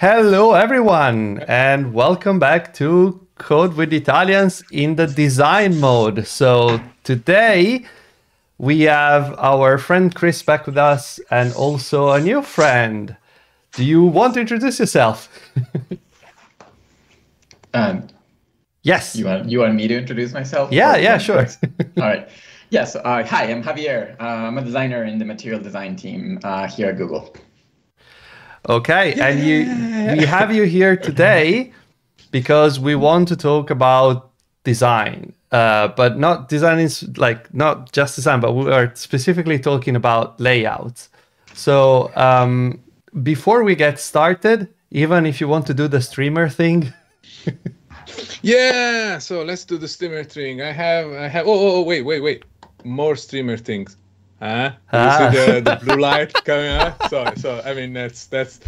Hello, everyone, and welcome back to Code with Italians in the design mode. So today we have our friend Chris back with us and also a new friend. Do you want to introduce yourself? Yes. You want me to introduce myself? Yeah, sure. All right. Yes. Hi, I'm Javier. I'm a designer in the material design team here at Google. Okay, and we have you here today because we want to talk about design, but not design is not just design, but we are specifically talking about layouts. So before we get started, even if you want to do the streamer thing. Yeah, so let's do the streamer thing. I have. Oh, wait. More streamer things. You see the blue light coming out? So I mean that's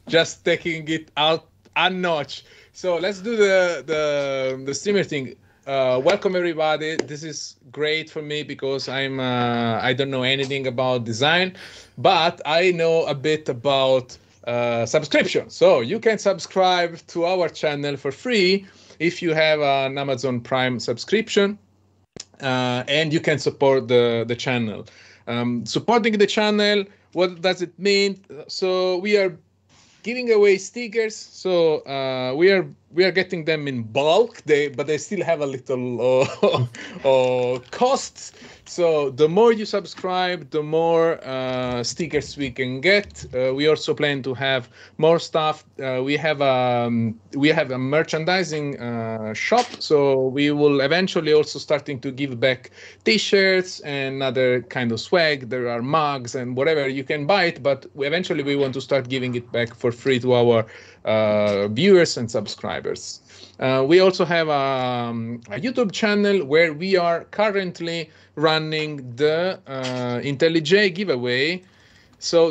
just taking it out a notch. So let's do the streamer thing. Welcome everybody. This is great for me because I don't know anything about design, but I know a bit about subscription. So you can subscribe to our channel for free if you have an Amazon Prime subscription, and you can support the channel. Supporting the channel, what does it mean? So we are giving away stickers. So we are getting them in bulk, but they still have a little costs. So the more you subscribe, the more stickers we can get. We also plan to have more stuff. We have a merchandising shop, so we will eventually also starting to give back T-shirts and other kind of swag. There are mugs and whatever, you can buy it, but eventually we want to start giving it back for free to our viewers and subscribers. We also have a YouTube channel where we are currently running the IntelliJ giveaway. So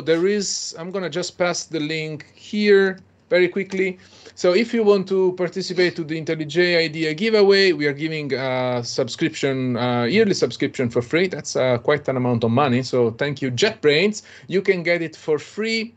I'm gonna just pass the link here very quickly. So if you want to participate to the IntelliJ idea giveaway, we are giving a subscription, yearly subscription for free. That's quite an amount of money. So thank you, JetBrains. You can get it for free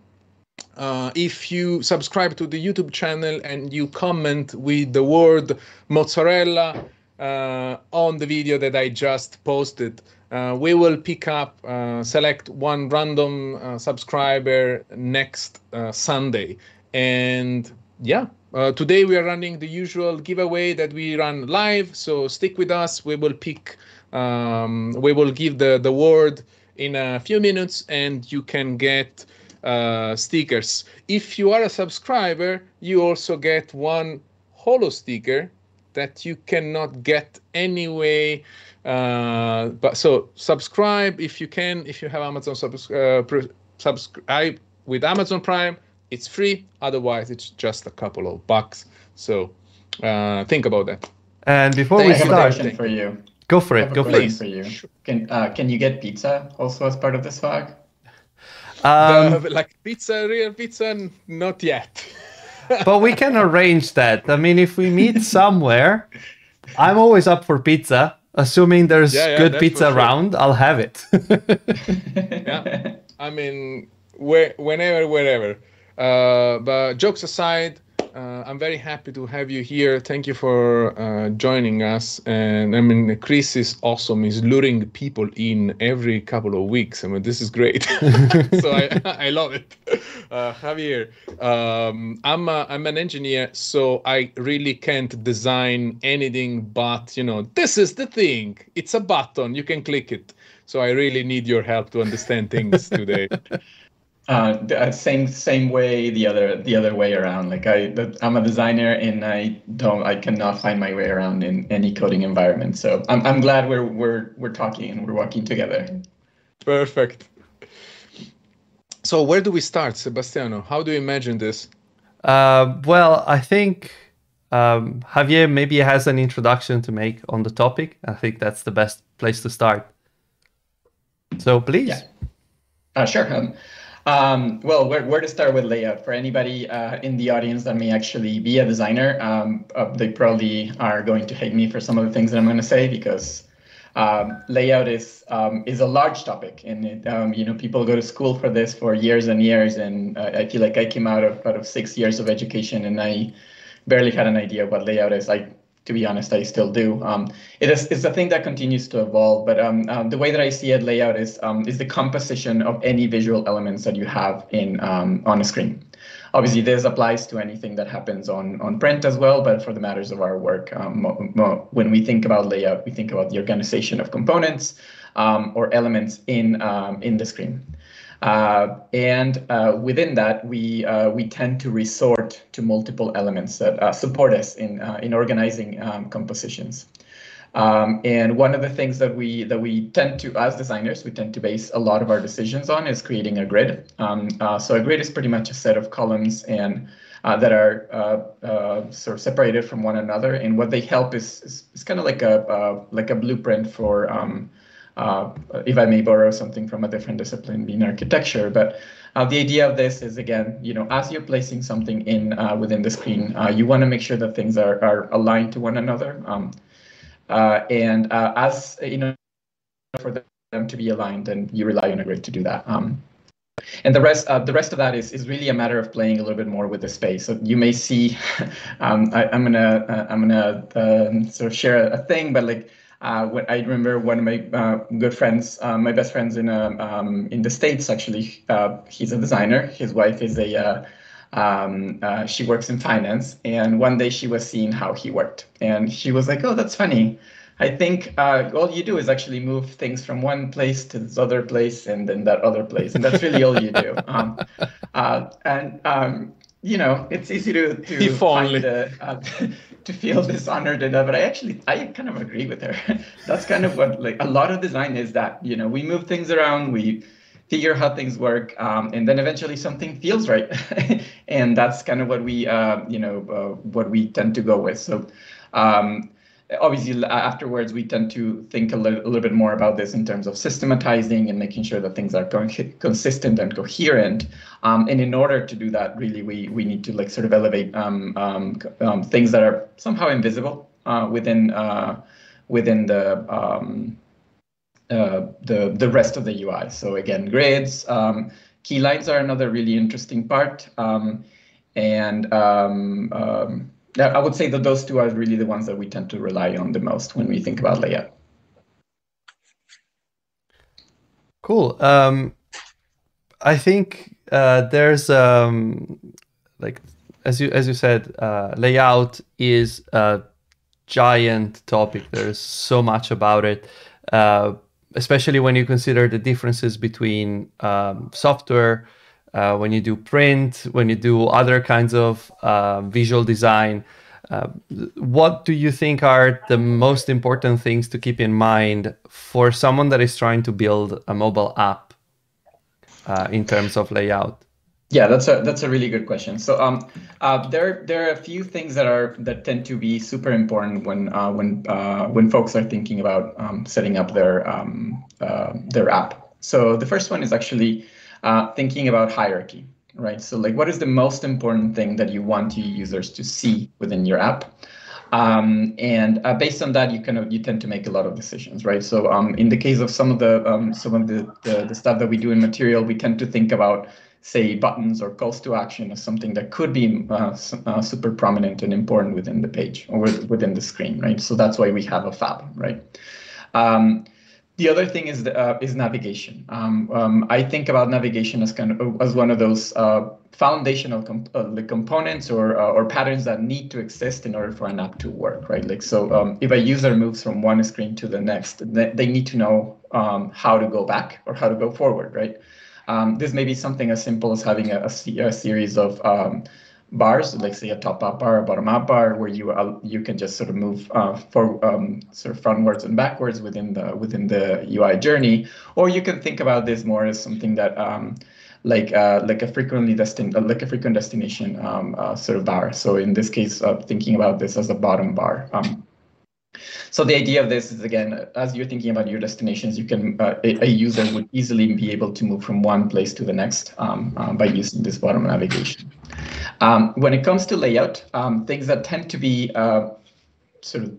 if you subscribe to the YouTube channel and you comment with the word mozzarella on the video that I just posted. We will pick up, select one random subscriber next Sunday. And yeah, today we are running the usual giveaway that we run live. So stick with us. We will pick, we will give the word in a few minutes and you can get stickers. If you are a subscriber, you also get one holo sticker that you cannot get anyway. But so subscribe if you can. If you have Amazon subscribe with Amazon Prime, it's free. Otherwise, it's just a couple of bucks. So think about that. And before we start, for you. Go for it. Go please. For you. Can you get pizza also as part of the swag? Like pizza, real pizza, not yet. But we can arrange that. I mean, if we meet somewhere, I'm always up for pizza. Assuming there's good pizza around, I'll have it. Yeah, I mean, whenever, wherever. But jokes aside, I'm very happy to have you here. Thank you for joining us. And I mean, Chris is awesome. He's luring people in every couple of weeks. I mean, this is great. So I love it. Javier, I'm an engineer, so I really can't design anything but, this is the thing. It's a button. You can click it. So I really need your help to understand things today. Same way the other way around. Like I'm a designer and I cannot find my way around in any coding environment. So I'm glad we're talking and we're working together. Perfect. So where do we start, Sebastiano? How do you imagine this? Well, I think Javier maybe has an introduction to make on the topic. I think that's the best place to start. So please. Yeah. Sure. Well, where to start with layout? For anybody in the audience that may actually be a designer, they probably are going to hate me for some of the things that I'm going to say because layout is a large topic, and it, people go to school for this for years and years, and I feel like I came out of 6 years of education, and I barely had an idea what layout is. To be honest, I still do. It's a thing that continues to evolve, but the way that I see it, layout is the composition of any visual elements that you have in on a screen. Obviously, this applies to anything that happens on print as well, but for the matters of our work, when we think about layout, we think about the organization of components or elements in the screen. Within that, we tend to resort to multiple elements that support us in organizing compositions. And one of the things that we tend to, as designers, we tend to base a lot of our decisions on is creating a grid. So a grid is pretty much a set of columns and that are sort of separated from one another. And what they help is kind of like a blueprint for, if I may borrow something from a different discipline, being architecture. But the idea of this is, again, as you're placing something in within the screen, you want to make sure that things are aligned to one another. As for them to be aligned, and you rely on a grid to do that. And the rest of that is really a matter of playing a little bit more with the space. So you may see, I'm gonna sort of share a thing, but like what I remember, one of my good friends, my best friends in the States, actually, he's a designer. His wife is she works in finance, and one day she was seeing how he worked, and she was like, "Oh, that's funny. I think all you do is actually move things from one place to this other place and then that other place, and that's really all you do." It's easy to to feel dishonored in that, but I kind of agree with her. That's kind of what like a lot of design is. That we move things around, we figure how things work, and then eventually something feels right, and that's kind of what we what we tend to go with. So. Obviously, afterwards, we tend to think a little bit more about this in terms of systematizing and making sure that things are consistent and coherent. And in order to do that, really, we need to like sort of elevate things that are somehow invisible within the rest of the UI. So again, grids, key lines are another really interesting part, I would say that those two are really the ones that we tend to rely on the most when we think about layout. Cool. I think there's like as you said, layout is a giant topic. There's so much about it, especially when you consider the differences between software. When you do print, when you do other kinds of visual design, what do you think are the most important things to keep in mind for someone that is trying to build a mobile app in terms of layout? Yeah, that's a really good question. So there are a few things that tend to be super important when folks are thinking about setting up their app. So the first one is actually thinking about hierarchy, right? So like, what is the most important thing that you want your users to see within your app? Based on that, you tend to make a lot of decisions, right? So in the case of some of the stuff that we do in Material, we tend to think about, say, buttons or calls to action as something that could be super prominent and important within the page or within the screen, right? So that's why we have a fab, right? The other thing is navigation. I think about navigation as as one of those foundational components or patterns that need to exist in order for an app to work, right? Like so, if a user moves from one screen to the next, they need to know how to go back or how to go forward, right? This may be something as simple as having a series of bars, like say a top-up bar, a bottom-up bar, where you can just sort of move sort of frontwards and backwards within the UI journey, or you can think about this more as something that like a frequent destination sort of bar. So in this case, thinking about this as a bottom bar. So the idea of this is, again, as you're thinking about your destinations, you can a user would easily be able to move from one place to the next by using this bottom navigation. When it comes to layout, things that tend to be sort of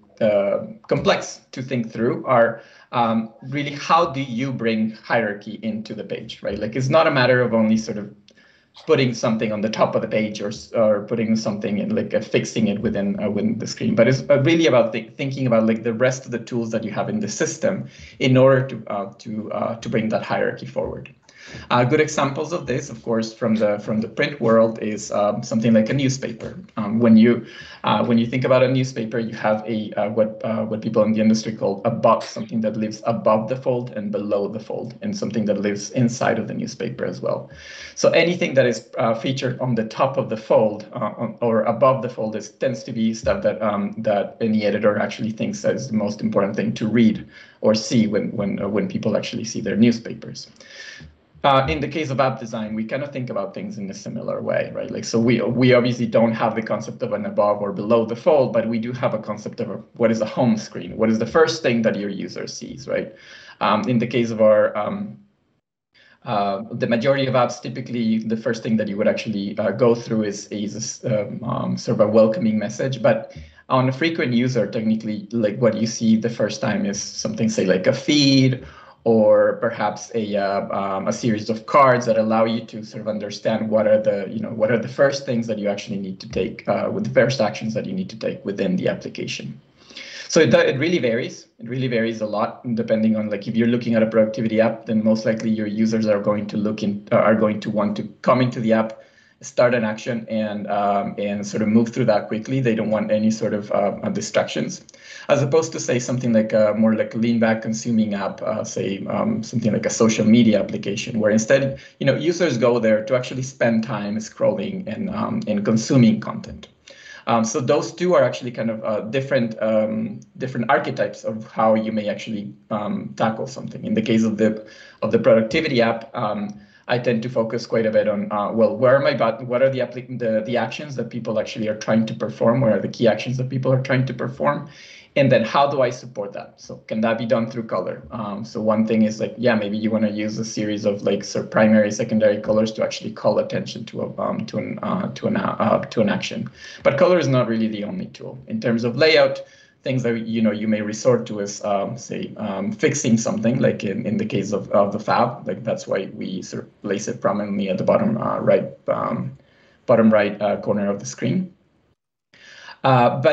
complex to think through are really how do you bring hierarchy into the page, right? Like it's not a matter of only sort of putting something on the top of the page or putting something in, like fixing it within the screen, but it's really about thinking about like the rest of the tools that you have in the system in order to bring that hierarchy forward. Good examples of this, of course, from the print world is something like a newspaper. When you think about a newspaper, you have what people in the industry call a box, something that lives above the fold and below the fold, and something that lives inside of the newspaper as well. So anything that is featured on the top of the fold or above the fold tends to be stuff that any editor actually thinks that is the most important thing to read or see when people actually see their newspapers. In the case of app design, we kind of think about things in a similar way, right? Like, so we obviously don't have the concept of an above or below the fold, but we do have a concept of what is a home screen? What is the first thing that your user sees, right? In the case of our, the majority of apps, typically the first thing that you would actually go through is sort of a welcoming message, but on a frequent user, technically, like what you see the first time is something, say, like a feed, or perhaps a series of cards that allow you to sort of understand what are the first things that you actually need to take, with the first actions that you need to take within the application. So it really varies. It really varies a lot depending on, like, if you're looking at a productivity app, then most likely your users are going to want to come into the app, start an action, and sort of move through that quickly. They don't want any sort of distractions, as opposed to, say, something like a more like a lean back consuming app, say something like a social media application, where instead users go there to actually spend time scrolling and consuming content. So those two are actually kind of different archetypes of how you may actually tackle something. In the case of the productivity app, I tend to focus quite a bit on, well, what are the actions that people actually are trying to perform? What are the key actions that people are trying to perform? And then how do I support that? So can that be done through color? So one thing is, like, yeah, maybe you want to use a series of, like, sort of primary, secondary colors to actually call attention to an action. But color is not really the only tool. In terms of layout, things that you may resort to is, say, fixing something, like in the case of the fab. Like, that's why we sort of place it prominently at the bottom right corner of the screen. But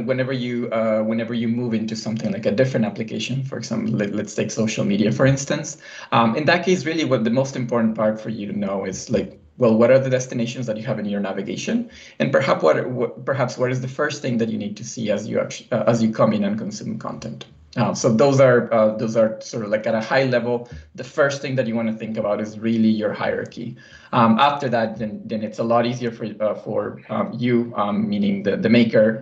whenever you move into something like a different application, for example, let's take social media, for instance. In that case, really, what the most important part for you to know is, like, well, what are the destinations that you have in your navigation, and perhaps what is the first thing that you need to see as you come in and consume content. So those are sort of, like, at a high level. The first thing that you want to think about is really your hierarchy. After that, then it's a lot easier for you, meaning the maker,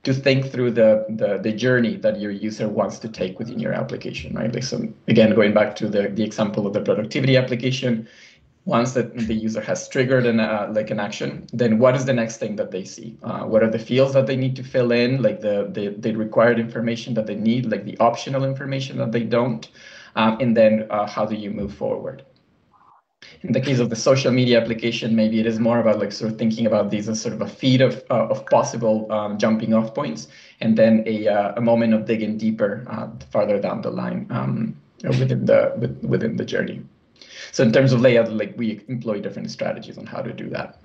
to think through the journey that your user wants to take within your application, right? Like, so again, going back to the example of the productivity application. Once that the user has triggered an action, then what is the next thing that they see? What are the fields that they need to fill in, like the required information that they need, like the optional information that they don't, and then how do you move forward? In the case of the social media application, maybe it is more about, like, sort of thinking about these as sort of a feed of possible jumping off points, and then a moment of digging deeper farther down the line within the journey. So in terms of layout, like, we employ different strategies on how to do that.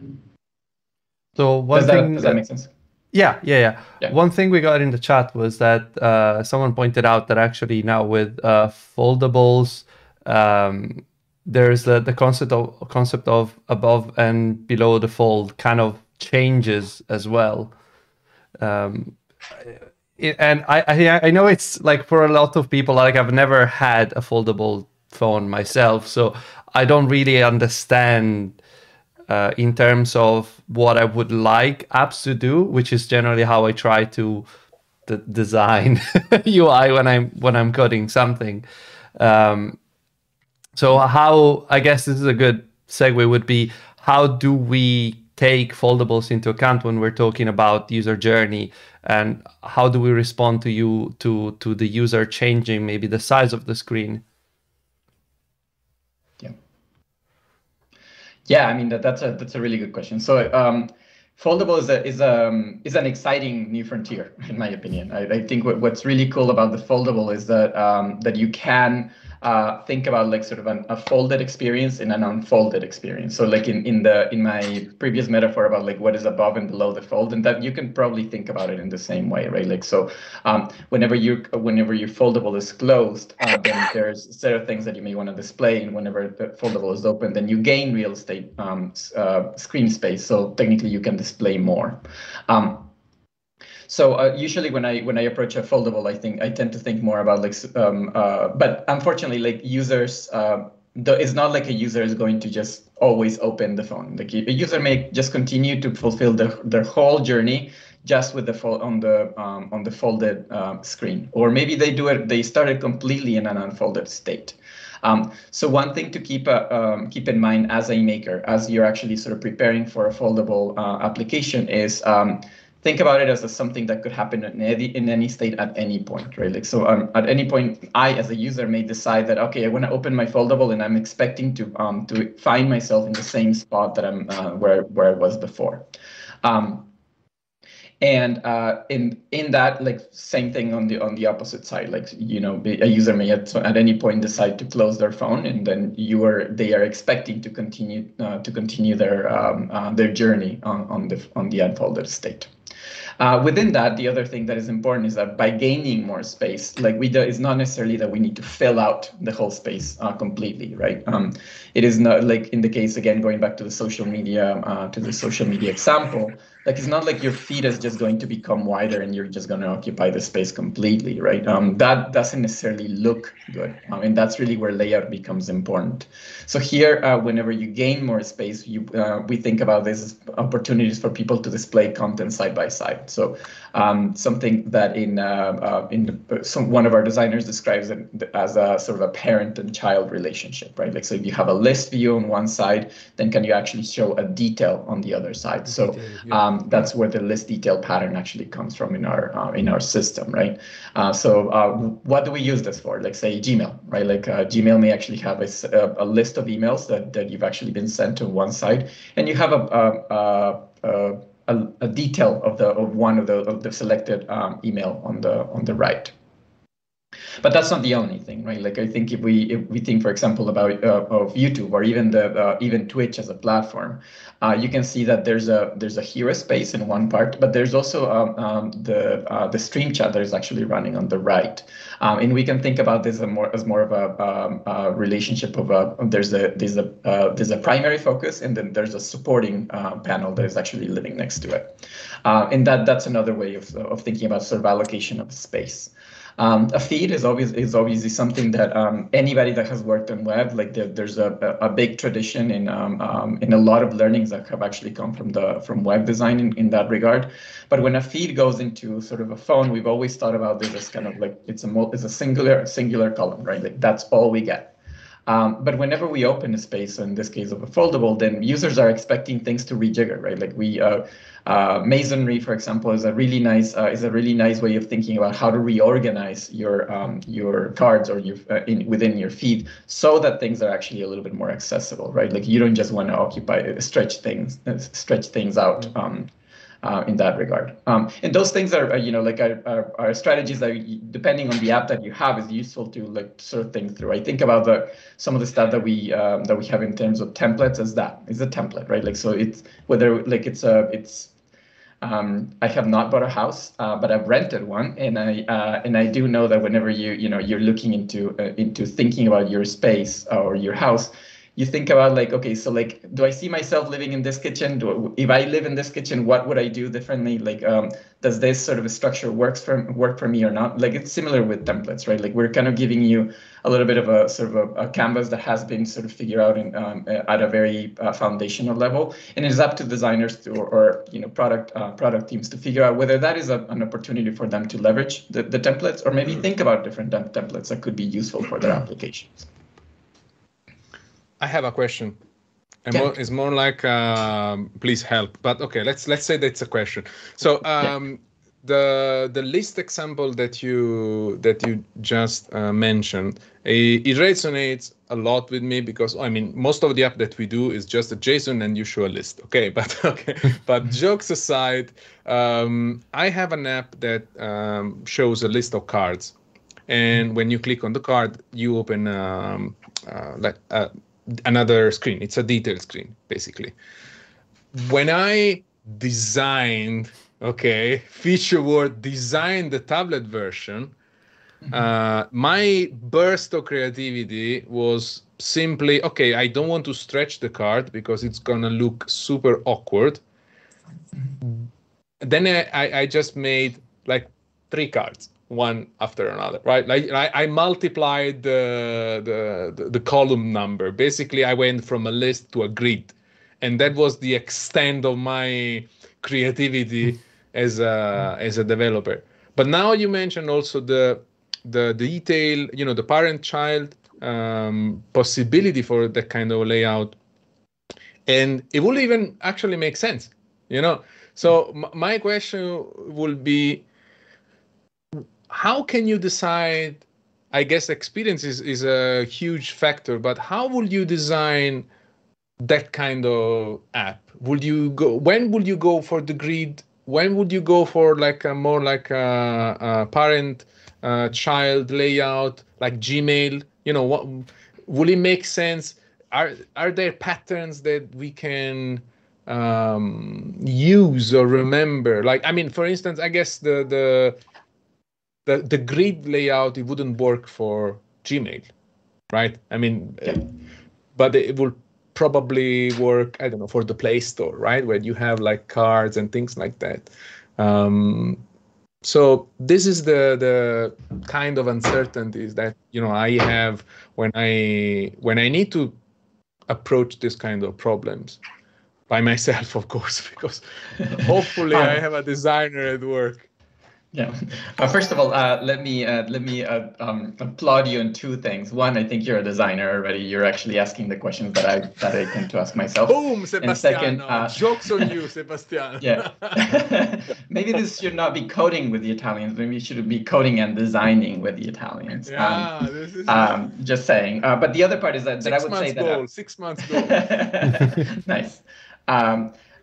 So does that make sense? Yeah. One thing we got in the chat was that someone pointed out that actually now with foldables, there's the concept of above and below the fold kind of changes as well. And I know it's, like, for a lot of people, like, I've never had a foldable phone myself, so I don't really understand in terms of what I would like apps to do, which is generally how I try to design UI when I'm coding something. So how, I guess this is a good segue, would be, how do we take foldables into account when we're talking about user journey, and how do we respond to the user changing maybe the size of the screen? Yeah, I mean, that's a really good question. So Foldable is an exciting new frontier, in my opinion. I think what's really cool about the foldable is that that you can think about like sort of a folded experience and an unfolded experience. So like in my previous metaphor about like what is above and below the fold, and that you can probably think about it in the same way, right? Like so, whenever your foldable is closed, then there's a set of things that you may want to display, and whenever the foldable is open, then you gain real estate screen space. So technically, you can display more. So usually when I approach a foldable, I tend to think more about like, but unfortunately, like users, it's not like a user is going to just always open the phone. Like a user may just continue to fulfill their whole journey just with the on the folded screen, or maybe they started completely in an unfolded state. So one thing to keep in mind as a maker, as you're actually sort of preparing for a foldable application, is think about it as something that could happen in any state at any point, right? Like so, at any point, I as a user may decide that okay, I want to open my foldable, and I'm expecting to find myself in the same spot that I'm where I was before. And in that, like same thing on the opposite side, like a user may at any point decide to close their phone, and then they are expecting to continue their journey on the unfolded state. Within that, the other thing that is important is that by gaining more space, like it's not necessarily that we need to fill out the whole space completely, right? It is not like in the case, again, going back to the social media example, like it's not like your feed is just going to become wider and you're just going to occupy the space completely, right? That doesn't necessarily look good, and that's really where layout becomes important. So here, whenever you gain more space, we think about this as opportunities for people to display content side by side. So something that one of our designers describes it as a sort of a parent and child relationship, right? Like so, if you have a list view on one side, then can you actually show a detail on the other side? So that's where the list detail pattern actually comes from in our system, right? So what do we use this for? Like say Gmail, right? Like Gmail may actually have a list of emails that you've actually been sent to one side, and you have a detail of one of the selected email on the right. But that's not the only thing, right? Like I think if we think, for example, about of YouTube or even Twitch as a platform, you can see that there's a hero space in one part, but there's also the stream chat that is actually running on the right, and we can think about this as more of a relationship of there's a primary focus, and then there's a supporting panel that is actually living next to it, and that's another way of thinking about sort of allocation of space. A feed is obviously something that anybody that has worked on web, like there's a big tradition in a lot of learnings that have actually come from web design in that regard. But when a feed goes into sort of a phone, we've always thought about this as kind of like it's a singular column, right? Like that's all we get. But whenever we open a space, so in this case of a foldable, then users are expecting things to rejigger, right? Like masonry, for example, is a really nice way of thinking about how to reorganize your cards or within your feed so that things are actually a little bit more accessible, right? Like you don't just want to stretch things out. In that regard, and those things are are strategies that, depending on the app that you have, is useful to like sort of think through. I think about some of the stuff that we have in terms of templates as that is a template, right? Like so, it's whether like it's I have not bought a house, but I've rented one, and I do know that whenever you're looking into thinking about your space or your house, you think about like, okay, so like, do I see myself living in this kitchen? If I live in this kitchen, what would I do differently? Like, does this sort of a structure work for me or not? Like, it's similar with templates, right? Like, we're kind of giving you a little bit of a sort of a canvas that has been sort of figured out at a very foundational level, and it's up to designers or product teams to figure out whether that is an opportunity for them to leverage the templates, or maybe think about different templates that could be useful for their applications. I have a question. It's more like please help. But okay, let's say that's a question. So the list example that you just mentioned, it resonates a lot with me because I mean most of the app that we do is just a JSON and you show a list. Okay, but but jokes aside, I have an app that shows a list of cards, and when you click on the card, you open another screen. It's a detail screen basically. When I designed, okay, feature word designed the tablet version, my burst of creativity was simply, okay, I don't want to stretch the card because it's gonna look super awkward. Then I just made like 3 cards, one after another, right? Like I multiplied the column number. Basically, I went from a list to a grid, and that was the extent of my creativity as a developer. But now you mentioned also the detail, you know, the parent-child possibility for that kind of layout, and it will even actually make sense, you know. So my question will be, how can you decide? I guess experience is a huge factor, but how would you design that kind of app? When would you go for the grid? When would you go for like a more like a parent child layout, like Gmail? You know, what will it make sense? Are there patterns that we can use or remember? Like, I mean, for instance, I guess the grid layout, it wouldn't work for Gmail, right? I mean, but it will probably work, I don't know, for the Play Store, right? Where you have like cards and things like that. So this is the kind of uncertainties that, you know, I have when I need to approach this kind of problems by myself, of course, because hopefully I have a designer at work. Yeah. First of all, let me applaud you on 2 things. One, I think you're a designer already. You're actually asking the questions that I tend to ask myself. Boom, Sebastiano. And second, jokes on you, Sebastiano. Yeah. Maybe this should not be coding with the Italians. Maybe it should be coding and designing with the Italians. Yeah, this is just saying. But the other part is that I would say that 6 months goal. Nice.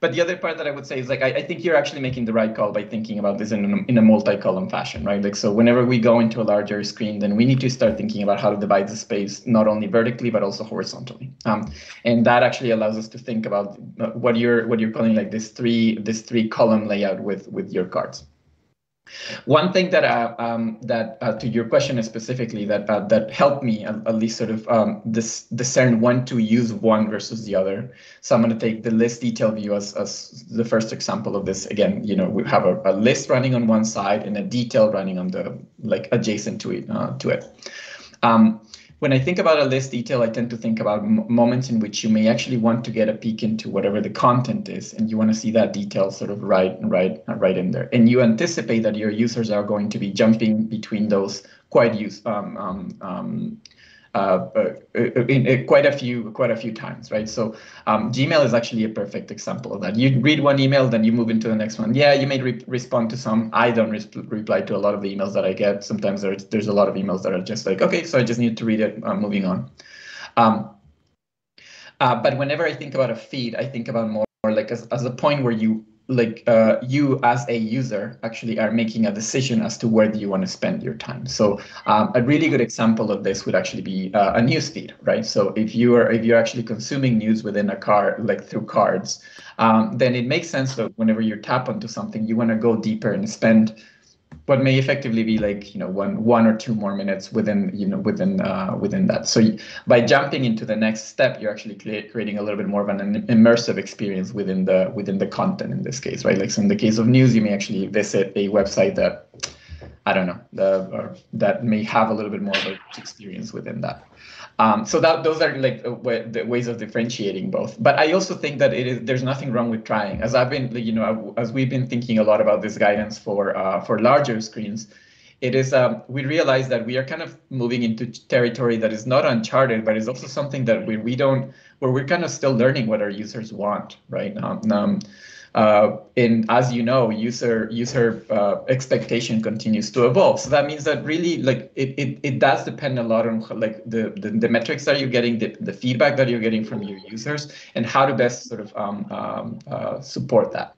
But the other part that I would say is like I think you're actually making the right call by thinking about this in a multi-column fashion, right? Like, so whenever we go into a larger screen, then we need to start thinking about how to divide the space not only vertically but also horizontally. And that actually allows us to think about what you're calling like this three column layout with your cards. One thing that to your question specifically that helped me at least sort of discern when to use one versus the other. So I'm going to take the list detail view as the first example of this. Again, you know, we have a list running on one side and a detail running on the like adjacent to it. When I think about a list detail, I tend to think about moments in which you may actually want to get a peek into whatever the content is, and you want to see that detail sort of right in there. And you anticipate that your users are going to be jumping between those quite a few times, right? So Gmail is actually a perfect example of that. You read one email, then you move into the next one. Yeah, you may respond to some. I don't reply to a lot of the emails that I get. Sometimes there's a lot of emails that are just like, okay, so I just need to read it. Moving on. But whenever I think about a feed, I think about more like as a point where you as a user actually are making a decision as to where do you want to spend your time. So a really good example of this would actually be a news feed, right? So if you're actually consuming news within a card, like through cards, then it makes sense that whenever you tap onto something, you want to go deeper and spend what may effectively be like, you know, one or two more minutes within that. So by jumping into the next step, you're actually creating a little bit more of an immersive experience within the content in this case, right? Like, so in the case of news, you may actually visit a website that, I don't know, that may have a little bit more of an experience within that. So those are like the ways of differentiating both. But I also think that there's nothing wrong with trying. As as we've been thinking a lot about this guidance for larger screens, we realize that we are kind of moving into territory that is not uncharted, but is also something that we're kind of still learning what our users want, right? And as you know, user expectation continues to evolve. So that means that really, like, it does depend a lot on like the metrics that you're getting, the feedback that you're getting from your users, and how to best sort of support that.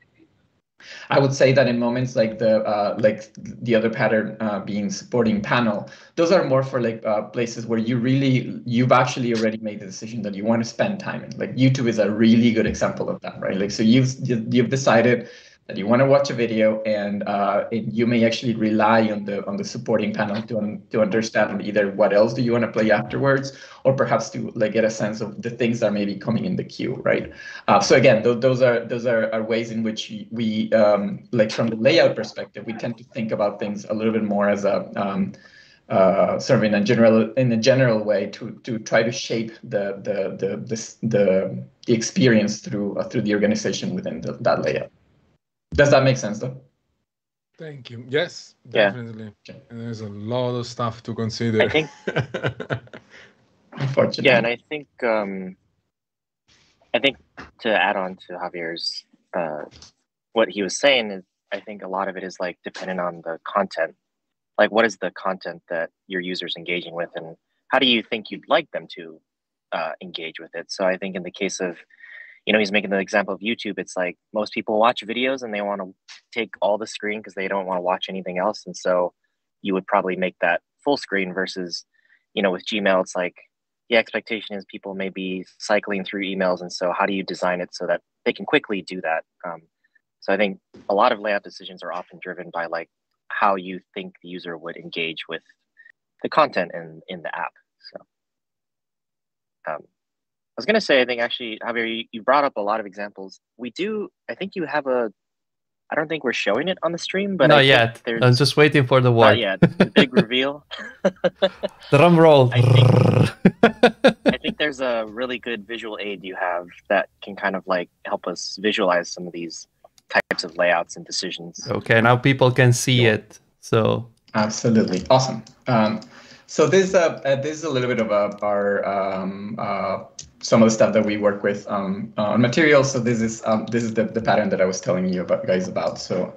I would say that in moments like the other pattern being supporting panel, those are more for like places where you've actually already made the decision that you want to spend time in. Like YouTube is a really good example of that, right? Like, so you've decided that you want to watch a video, and you may actually rely on the supporting panel to understand either what else do you want to play afterwards, or perhaps to like get a sense of the things that may be coming in the queue, right? So again, those are ways in which we like from the layout perspective, we tend to think about things a little bit more as a sort of in a general way to try to shape the experience through the organization within that layout. Does that make sense, though? Thank you. Yes, definitely. Yeah. And there's a lot of stuff to consider. I think. Unfortunately. Yeah, and I think to add on to Javier's what he was saying is, I think a lot of it is like dependent on the content. Like, what is the content that your users engaging with, and how do you think you'd like them to engage with it? So I think in the case of, he's making the example of YouTube. It's like most people watch videos and they want to take all the screen because they don't want to watch anything else. And so you would probably make that full screen versus, with Gmail, it's like the expectation is people may be cycling through emails. And so how do you design it so that they can quickly do that? So I think a lot of layout decisions are often driven by like how you think the user would engage with the content in the app. So I was going to say, I think actually, Javier, you brought up a lot of examples. I think you have I don't think we're showing it on the stream, but not yet. I'm just waiting for the word. Not yet. The big reveal. Drum roll. I think there's a really good visual aid you have that can kind of like help us visualize some of these types of layouts and decisions. Okay, now people can see it. So absolutely awesome. So this is a little bit of our some of the stuff that we work with on materials. So this is the pattern that I was telling you guys about. So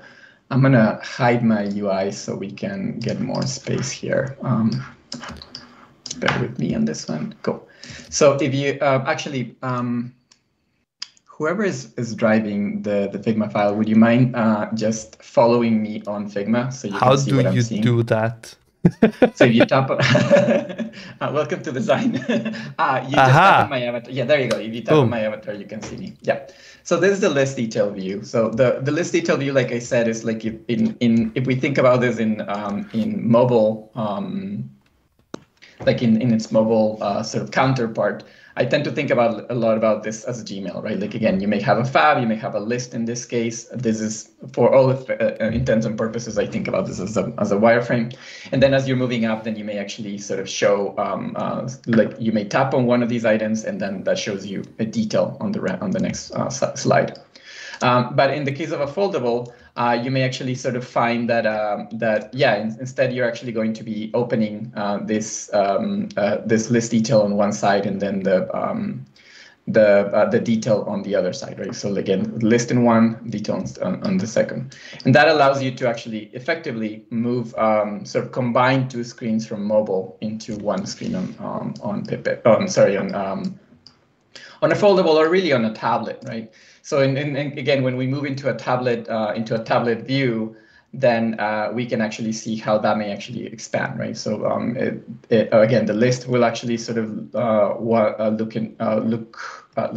I'm gonna hide my UI so we can get more space here. Bear with me on this one. Cool. So if you actually whoever is driving the Figma file, would you mind just following me on Figma so you can see what I'm seeing? How do you do that? So if you tap on, welcome to design. You just tap on my avatar. Yeah, there you go. If you tap on my avatar, you can see me. Yeah. So this is the list detail view. So the list detail view, like I said, is like if we think about this in mobile, like in its mobile sort of counterpart, I tend to think a lot about this as a Gmail, right? Like, again, you may have a fab, you may have a list in this case. This is, for all intents and purposes, I think about this as a wireframe. And then as you're moving up, then you may actually sort of show, like you may tap on one of these items, and then that shows you a detail on the next slide. But in the case of a foldable, you may actually sort of find that instead you're actually going to be opening this list detail on one side, and then the detail on the other side, right? So again, list in one, detail on the second, and that allows you to actually effectively move sort of combine two screens from mobile into one screen on a foldable, or really on a tablet, right? So and again, when we move into a tablet view, then we can actually see how that may actually expand, right? So again, the list will actually sort of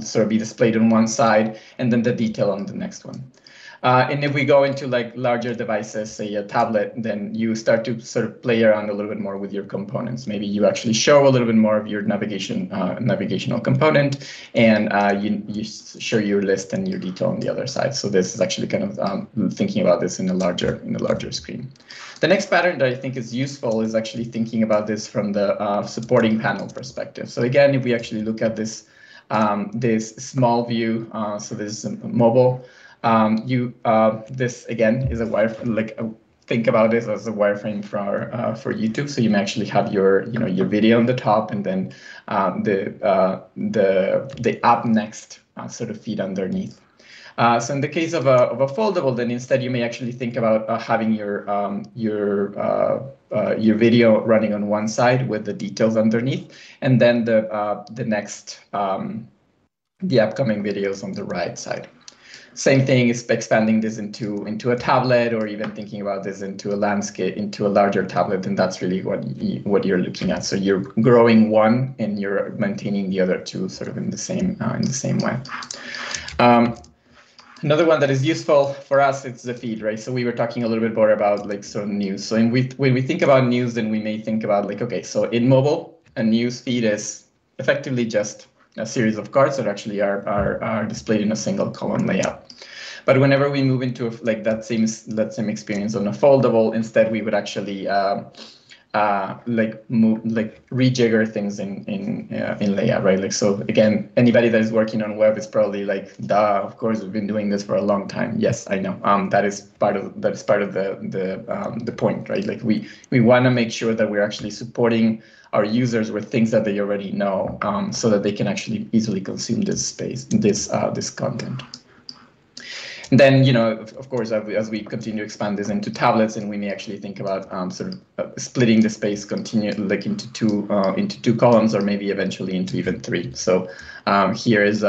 sort of be displayed on one side, and then the detail on the next one. And if we go into like larger devices, say a tablet, then you start to sort of play around a little bit more with your components. Maybe you actually show a little bit more of your navigational component, and you show your list and your detail on the other side. So this is actually kind of thinking about this in a larger screen. The next pattern that I think is useful is actually thinking about this from the supporting panel perspective. So again, if we actually look at this this small view, so this is mobile. This again is a wireframe. Like think about this as a wireframe for YouTube. So you may actually have your video on the top, and then the app next sort of feed underneath. So in the case of a foldable, then instead you may actually think about having your video running on one side with the details underneath, and then the next the upcoming videos on the right side. Same thing is expanding this into a tablet, or even thinking about this into a landscape, into a larger tablet, and that's really what you're looking at. So you're growing one and you're maintaining the other two sort of in the same way. Another one that is useful for us, it's the feed, right? So we were talking a little bit more about like sort of news. So when we think about news, then we may think about like, okay, so in mobile, a news feed is effectively just a series of cards that actually are displayed in a single column layout. But whenever we move into like that same experience on a foldable, instead we would actually rejigger things in layout, right? Like, so again, anybody that is working on web is probably like, duh, of course we've been doing this for a long time. Yes, I know. That is part of the point, right? Like we want to make sure that we're actually supporting our users with things that they already know, so that they can actually easily consume this content. And then, of course, as we continue to expand this into tablets, and we may actually think about sort of splitting the space, into two columns, or maybe eventually into even three. So here is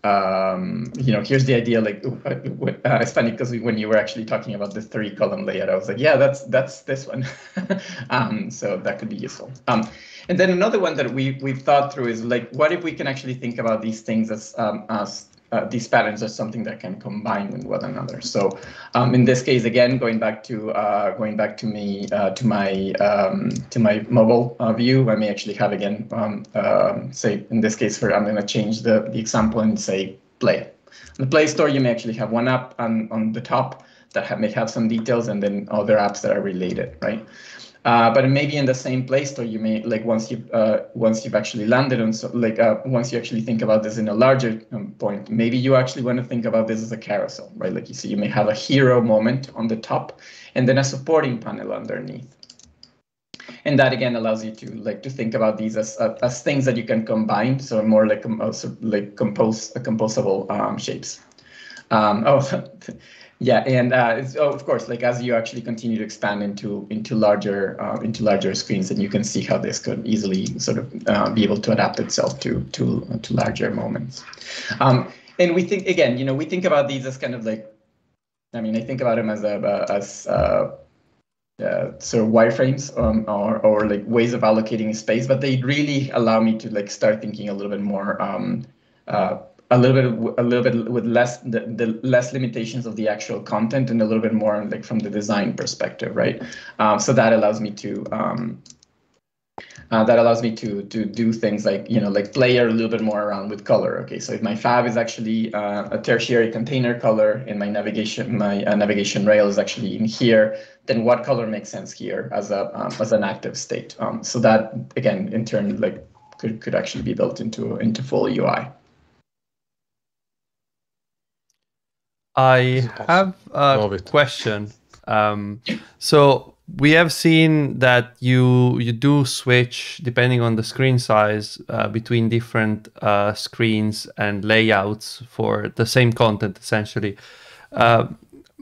here's the idea. Like it's funny because when you were actually talking about the 3-column layout, I was like, yeah, that's this one. So that could be useful. And then another one that we've thought through is like, what if we can actually think about these things as these patterns as something that can combine with one another. So in this case, again, going back to my mobile view, I may actually have again, say in this case, I'm going to change the example and say Play. In the Play Store, you may actually have one app on the top that may have some details, and then other apps that are related, right? But maybe in the same Play Store, you may like once you've actually landed on once you actually think about this in a larger point, maybe you actually want to think about this as a carousel, right? Like you see, you may have a hero moment on the top, and then a supporting panel underneath, and that again allows you to think about these as things that you can combine, so more like composable shapes. Yeah, and of course, like as you actually continue to expand into larger screens, then you can see how this could easily sort of be able to adapt itself to larger moments. And we think again, we think about these as kind of like, I mean, I think about them as sort of wireframes or like ways of allocating space, but they really allow me to like start thinking a little bit more. A little bit with the less limitations of the actual content, and a little bit more like from the design perspective, right? So that allows me to do things like like play a little bit more around with color. Okay, so if my fab is actually a tertiary container color, and my navigation rail is actually in here, then what color makes sense here as an active state? So that again, in turn, like could actually be built into full UI. I have a question. So we have seen that you do switch depending on the screen size between different screens and layouts for the same content, essentially.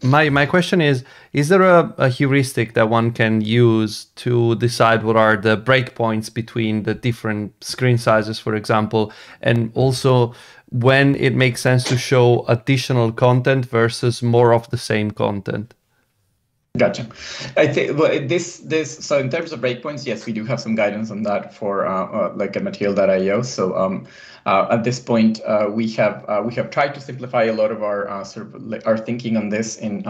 My question is there a heuristic that one can use to decide what are the breakpoints between the different screen sizes, for example, and also when it makes sense to show additional content versus more of the same content? Gotcha. I think so in terms of breakpoints, yes, we do have some guidance on that for like a material.io. So at this point, we have tried to simplify a lot of our sort of like our thinking on this and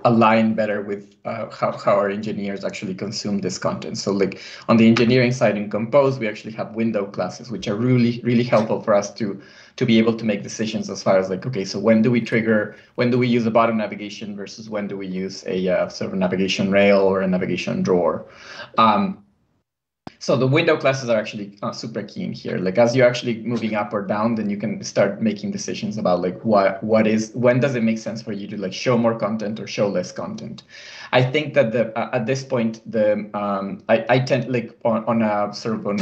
align better with how our engineers actually consume this content. So like on the engineering side in Compose, we actually have window classes, which are really, really helpful for us to be able to make decisions as far as like, okay, so when do we use a bottom navigation versus when do we use a sort of a navigation rail or a navigation drawer. So the window classes are actually super key in here. Like as you're actually moving up or down, then you can start making decisions about like when does it make sense for you to like show more content or show less content. I think that at this point I tend like on a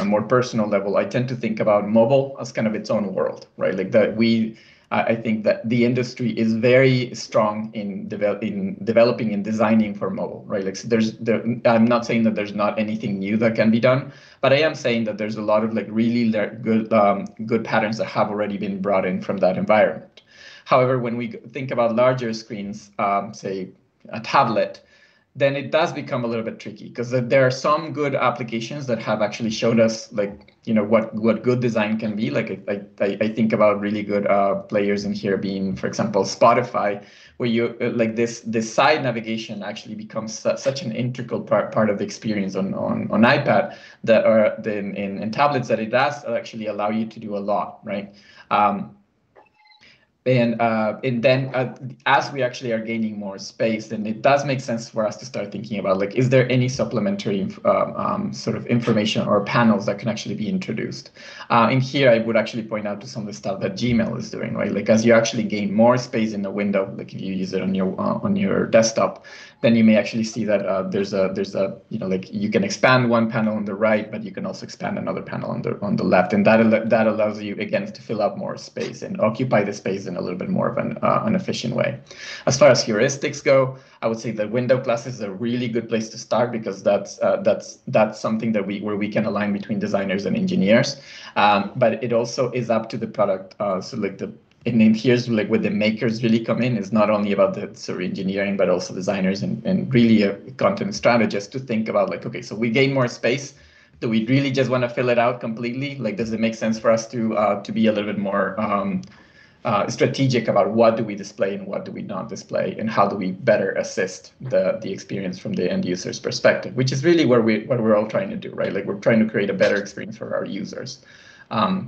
more personal level, I tend to think about mobile as kind of its own world, right? Like that we I think that the industry is very strong in developing and designing for mobile, right? Like, so I'm not saying that there's not anything new that can be done, but I am saying that there's a lot of like really good patterns that have already been brought in from that environment. However, when we think about larger screens, say a tablet, then it does become a little bit tricky, because there are some good applications that have actually showed us, like, what good design can be. Like, I think about really good players in here being, for example, Spotify, where you like this side navigation actually becomes such an integral part of the experience on iPad that are in tablets, that it does actually allow you to do a lot, right? And then as we actually are gaining more space, then it does make sense for us to start thinking about, like, is there any supplementary sort of information or panels that can actually be introduced? And here I would actually point out to some of the stuff that Gmail is doing, right? Like, as you actually gain more space in the window, like if you use it on your desktop, then you may actually see that there's a like, you can expand one panel on the right, but you can also expand another panel on the left, and that allows you again to fill up more space and occupy the space in a little bit more of an efficient way. As far as heuristics go, I would say the window class is a really good place to start, because that's something that where we can align between designers and engineers, but it also is up to the product. So like and then here's like where the makers really come in, is not only about the sort of engineering, but also designers and really content strategists to think about, like, okay, so we gain more space. Do we really just want to fill it out completely? Like, does it make sense for us to be a little bit more strategic about what do we display and what do we not display, and how do we better assist the experience from the end user's perspective, which is really what we're all trying to do, right? Like, we're trying to create a better experience for our users.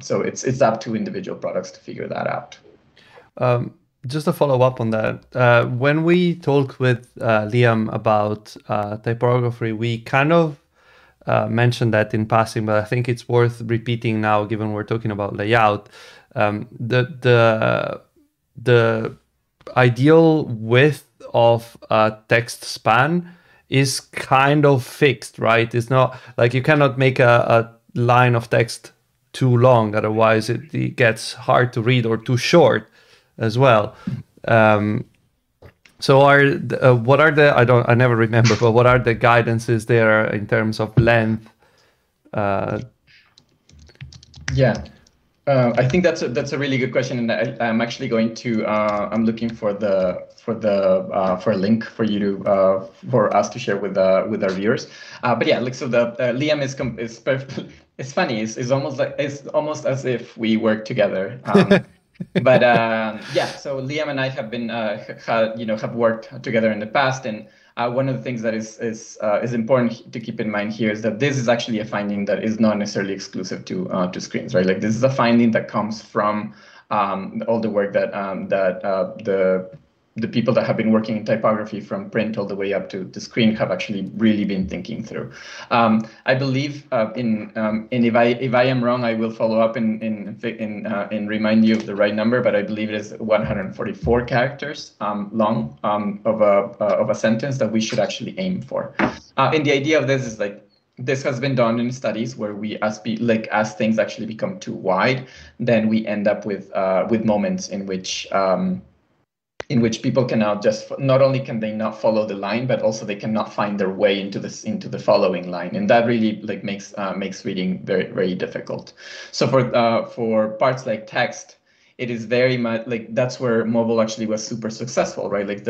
So it's up to individual products to figure that out. Just to follow up on that, when we talked with Liam about typography, we kind of mentioned that in passing, but I think it's worth repeating now, given we're talking about layout. The ideal width of a text span is kind of fixed, right? It's not like you cannot make a line of text too long, otherwise it gets hard to read, or too short as well. So what are the I never remember, but what are the guidances there in terms of length? Yeah. I think that's a really good question, and I'm actually going to I'm looking for a link for you to for us to share with our viewers. But yeah, like, so the Liam is perfect. It's funny. It's almost as if we work together. But yeah, so Liam and I have been have worked together in the past, and one of the things that is important to keep in mind here is that this is actually a finding that is not necessarily exclusive to screens, right? Like, this is a finding that comes from all the work that the people that have been working in typography from print all the way up to the screen have actually really been thinking through. I believe and if I am wrong, I will follow up and remind you of the right number, but I believe it is 144 characters long of a sentence that we should actually aim for. And the idea of this is, like, this has been done in studies where as things actually become too wide, then we end up with moments in which people cannot not only can they not follow the line, but also they cannot find their way into the following line, and that really makes reading very, very difficult. So for parts like text, it is very much like that's where mobile actually was super successful, right? Like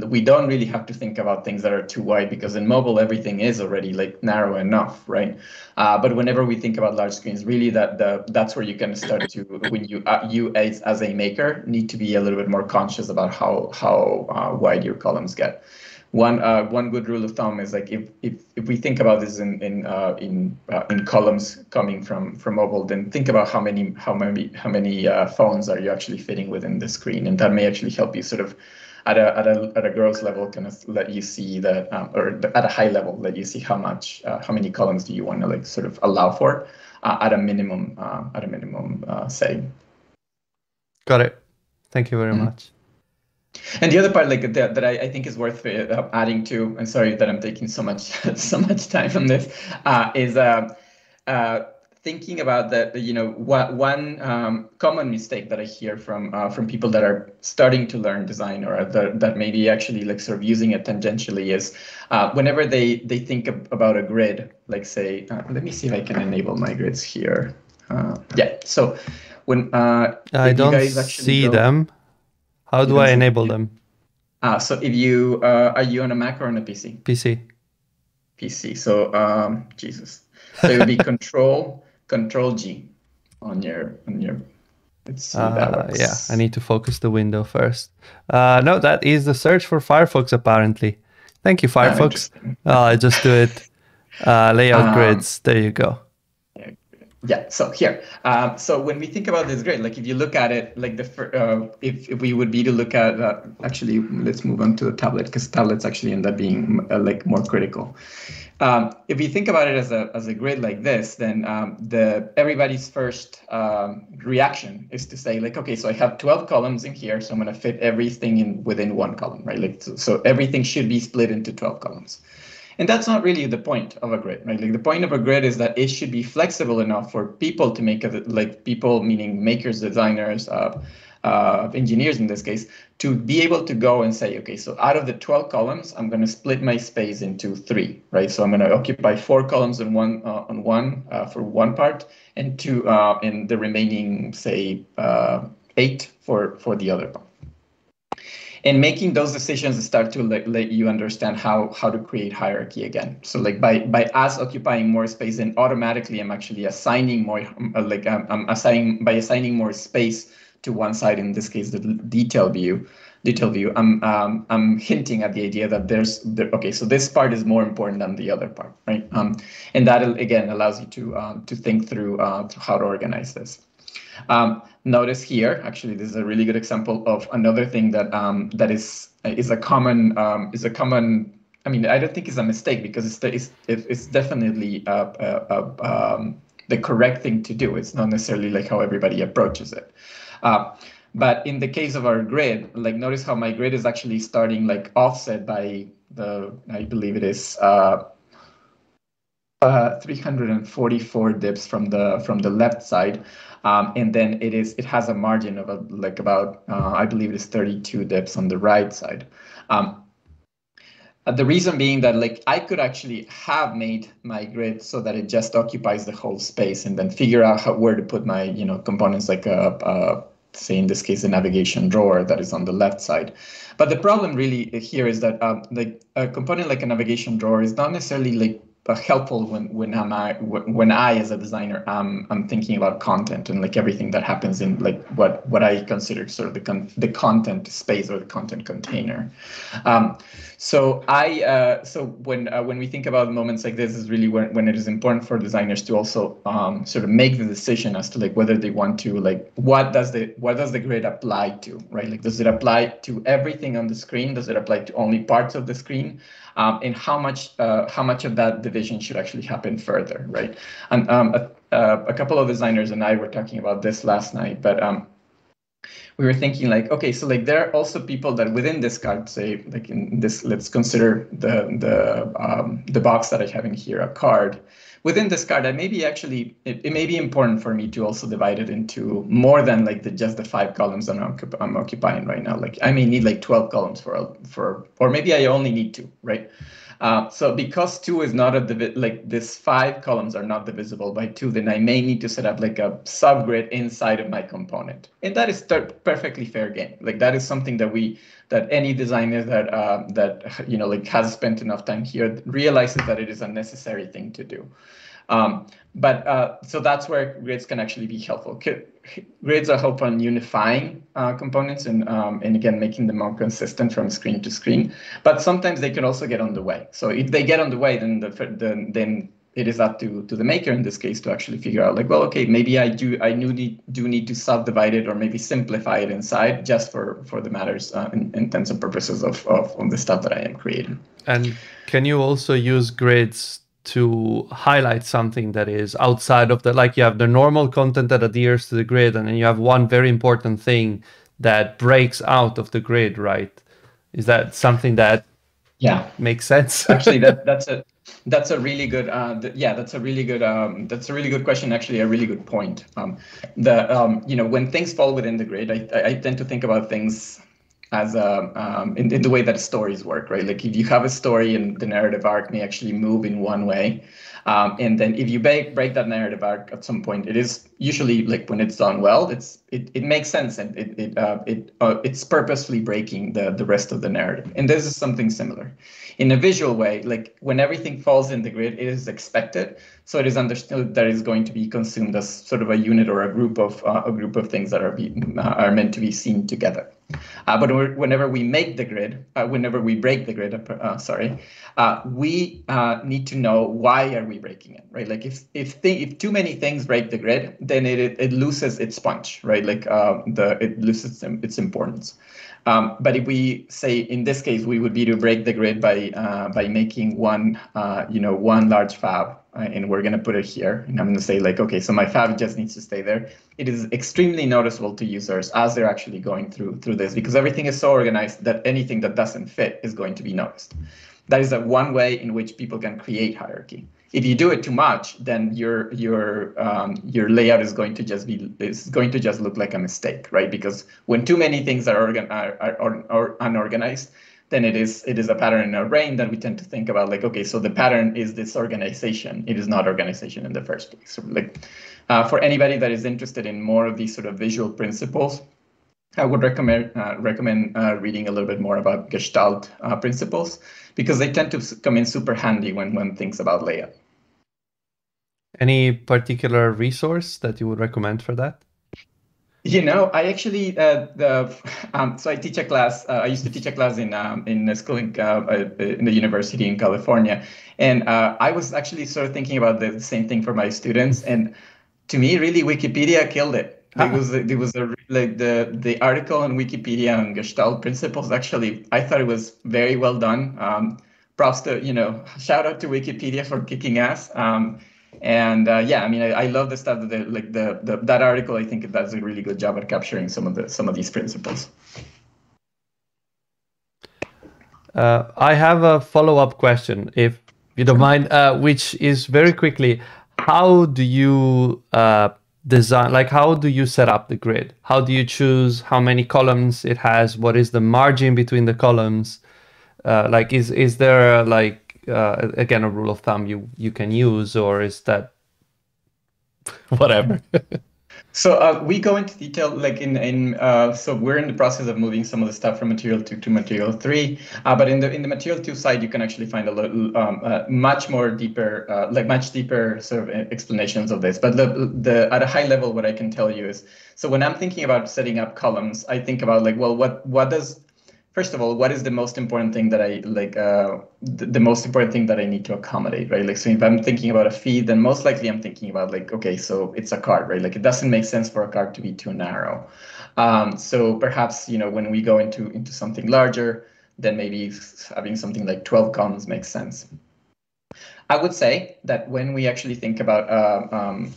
we don't really have to think about things that are too wide, because in mobile everything is already like narrow enough, right? But whenever we think about large screens, really that's where you can start to, when you as a maker need to be a little bit more conscious about how wide your columns get. One good rule of thumb is, like, if we think about this in columns coming from mobile, then think about how many phones are you actually fitting within the screen, and that may actually help you sort of at a gross level kind of let you see that, or at a high level let you see how many columns do you want to, like, sort of allow for at a minimum say. Got it. Thank you very much. And the other part, like, that I think is worth adding to, and sorry that I'm taking so much time on this, is thinking about that, one common mistake that I hear from people that are starting to learn design or that maybe actually like sort of using it tangentially is whenever they think about a grid, like say, let me see if I can enable my grids here. Yeah, so when I don't see them. How do I enable them? So if you are you on a Mac or on a PC? PC. So Jesus. So it would be Control G on your. Let's see if that works. Yeah, I need to focus the window first. No, that is the search for Firefox apparently. Thank you, Firefox. I just do it. Layout grids. There you go. Yeah. So here. So when we think about this grid, like if you look at it, like if we would be to look at actually, let's move on to the tablet because tablets actually end up being like more critical. If you think about it as a grid like this, then everybody's first reaction is to say like, okay, so I have 12 columns in here, so I'm going to fit everything within one column, right? Like so everything should be split into 12 columns. And that's not really the point of a grid, right? Like the point of a grid is that it should be flexible enough for people to make it, like people meaning makers, designers, engineers in this case, to be able to go and say, okay, so out of the 12 columns, I'm going to split my space into 3, right? So I'm going to occupy 4 columns on one for one part, and 2 in the remaining, say, 8 for the other part. And making those decisions start to let you understand how to create hierarchy again. So like by us occupying more space, then automatically I'm actually assigning more, by assigning more space to one side, in this case the detail view, I'm hinting at the idea that okay, so this part is more important than the other part, right? And that again allows you to think through how to organize this. Notice here, actually, this is a really good example of another thing that is a common. I mean, I don't think it's a mistake because it's definitely the correct thing to do. It's not necessarily like how everybody approaches it. But in the case of our grid, like notice how my grid is actually starting like offset by I believe it is 344 dips from the left side. And then it has a margin of about I believe it is 32 dips on the right side. The reason being that like I could actually have made my grid so that it just occupies the whole space and then figure out where to put my components, like say in this case a navigation drawer that is on the left side. But the problem really here is that like a component like a navigation drawer is not necessarily like helpful when I as a designer I'm thinking about content and like everything that happens in like what I consider sort of the content space or the content container. So when we think about moments like this is really when it is important for designers to also sort of make the decision as to like whether they want to like what does the grid apply to, right? Like does it apply to everything on the screen? Does it apply to only parts of the screen? And how much of that division should actually happen further, right? And a couple of designers and I were talking about this last night, but we were thinking like, okay, so like there are also people that within this card, say like in this, let's consider the box that I have in here, a card. Within this card, it may be important for me to also divide it into more than like just the 5 columns that I'm occupying right now. Like I may need like 12 columns or maybe I only need 2, right? So because 2 is not this 5 columns are not divisible by 2, then I may need to set up like a subgrid inside of my component, and that is perfectly fair game. Like that is something that any designer that like has spent enough time here realizes that it is a necessary thing to do. So that's where grids can actually be helpful. Grids are helpful in unifying components and again making them more consistent from screen to screen. But sometimes they can also get on the way. So if they get on the way, then it is up to the maker in this case to actually figure out like, well, okay, maybe I do need to subdivide it or maybe simplify it inside just for the matters intents and purposes of the stuff that I am creating. And can you also use grids to highlight something that is outside of like you have the normal content that adheres to the grid, and then you have one very important thing that breaks out of the grid, right? Is that something that Yeah, makes sense. actually, that's a really good that's a really good question. Actually, a really good point. When things fall within the grid, I tend to think about things as in the way that stories work, right? Like if you have a story and the narrative arc may actually move in one way, and then if you break that narrative arc at some point, it is usually, like when it's done well, it makes sense, and it's purposefully breaking the rest of the narrative. And this is something similar in a visual way. Like when everything falls in the grid, it is expected, so it is understood that it's going to be consumed as sort of a unit or a group of things that are meant to be seen together. But whenever we make the grid, whenever we break the grid, we need to know why are we breaking it, right? Like if too many things break the grid, then it loses its punch, right? Like it loses its importance. But if we say, in this case, we would be to break the grid by making one large fab, and we're going to put it here. And I'm going to say, like, okay, so my fab just needs to stay there. It is extremely noticeable to users as they're actually going through this, because everything is so organized that anything that doesn't fit is going to be noticed. That is one way in which people can create hierarchy. If you do it too much, then your layout is going to just look like a mistake, right? Because when too many things are unorganized, then it is a pattern in our brain that we tend to think about, like, okay, so the pattern is disorganization. It is not organization in the first place. So, like, for anybody that is interested in more of these sort of visual principles, I would recommend reading a little bit more about Gestalt principles, because they tend to come in super handy when one thinks about layout. Any particular resource that you would recommend for that? I actually so I teach a class. I used to teach a class in a school in the university in California, and I was actually sort of thinking about the same thing for my students. And to me, really, Wikipedia killed it. There was the article on Wikipedia on Gestalt principles. Actually, I thought it was very well done. Props to shout out to Wikipedia for kicking ass. I love the stuff that that article. I think it does a really good job at capturing some of these principles. I have a follow-up question, if you don't mind, which is very quickly: how do you design? Like, how do you set up the grid? How do you choose how many columns it has? What is the margin between the columns? Is there again a rule of thumb you can use, or is that whatever? So we go into detail, like so we're in the process of moving some of the stuff from material 2 to material 3. But in the material 2 side, you can actually find a little much deeper sort of explanations of this. But at a high level, what I can tell you is, so when I'm thinking about setting up columns, I think about, like, well, first of all, what is the most important thing that I like? The most important thing that I need to accommodate, right? Like, so if I'm thinking about a feed, then most likely I'm thinking about, like, okay, so it's a card, right? Like, it doesn't make sense for a card to be too narrow. So perhaps when we go into something larger, then maybe having something like 12 columns makes sense. I would say that when we actually think about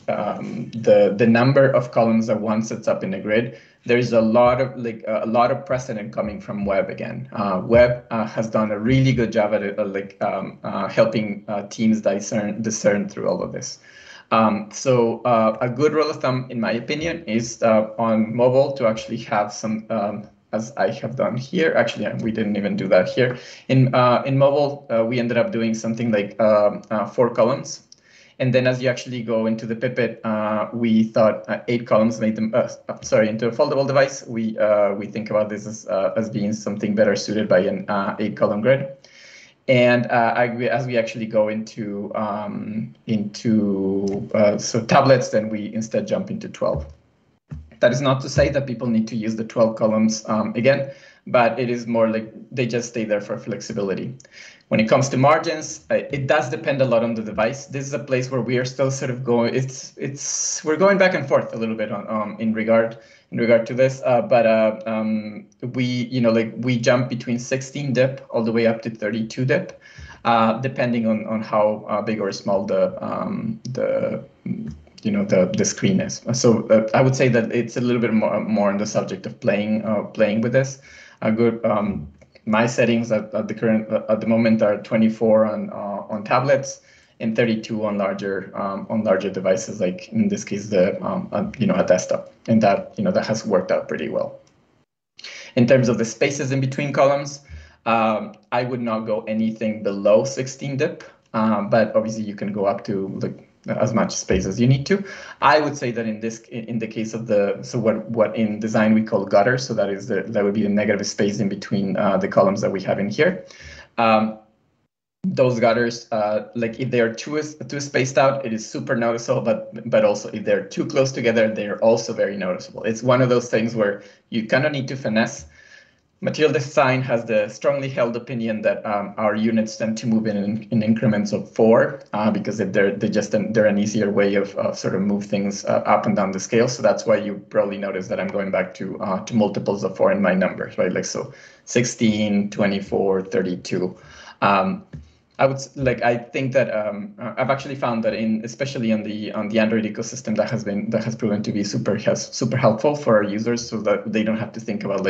the number of columns that one sets up in a grid, there's a lot of precedent coming from Web again. Web has done a really good job at it, helping teams discern through all of this. So a good rule of thumb, in my opinion, is on mobile to actually have some, as I have done here. Actually, we didn't even do that here. In mobile, we ended up doing something like 4 columns. And then as you actually go into the Pipet, we thought 8 columns made them, into a foldable device. We think about this as being something better suited by an 8-column grid. And as we actually go into tablets, then we instead jump into 12. That is not to say that people need to use the 12 columns again, but it is more like they just stay there for flexibility. When it comes to margins, it does depend a lot on the device. This is a place where we are still sort of going. We're going back and forth a little bit on in regard to this. But we jump between 16 dip all the way up to 32 dip, depending on how big or small the screen is. So I would say that it's a little bit more on the subject of playing with this. A good my settings at the moment are 24 on tablets and 32 on larger devices, like in this case a desktop, and that has worked out pretty well. In terms of the spaces in between columns, I would not go anything below 16 dip, but obviously you can go up to as much space as you need to. I would say that in the case of what in design we call gutter, so that would be the negative space in between the columns that we have in here. Those gutters, if they are too spaced out, it is super noticeable, but also if they're too close together, they're also very noticeable. It's one of those things where you kind of need to finesse. Material design has the strongly held opinion that our units tend to move in increments of 4 because they're an easier way of sort of move things up and down the scale. So that's why you probably notice that I'm going back to multiples of 4 in my numbers, right? Like so 16, 24, 32. I think that I've actually found that especially on the Android ecosystem that has proven to be super helpful for our users, so that they don't have to think about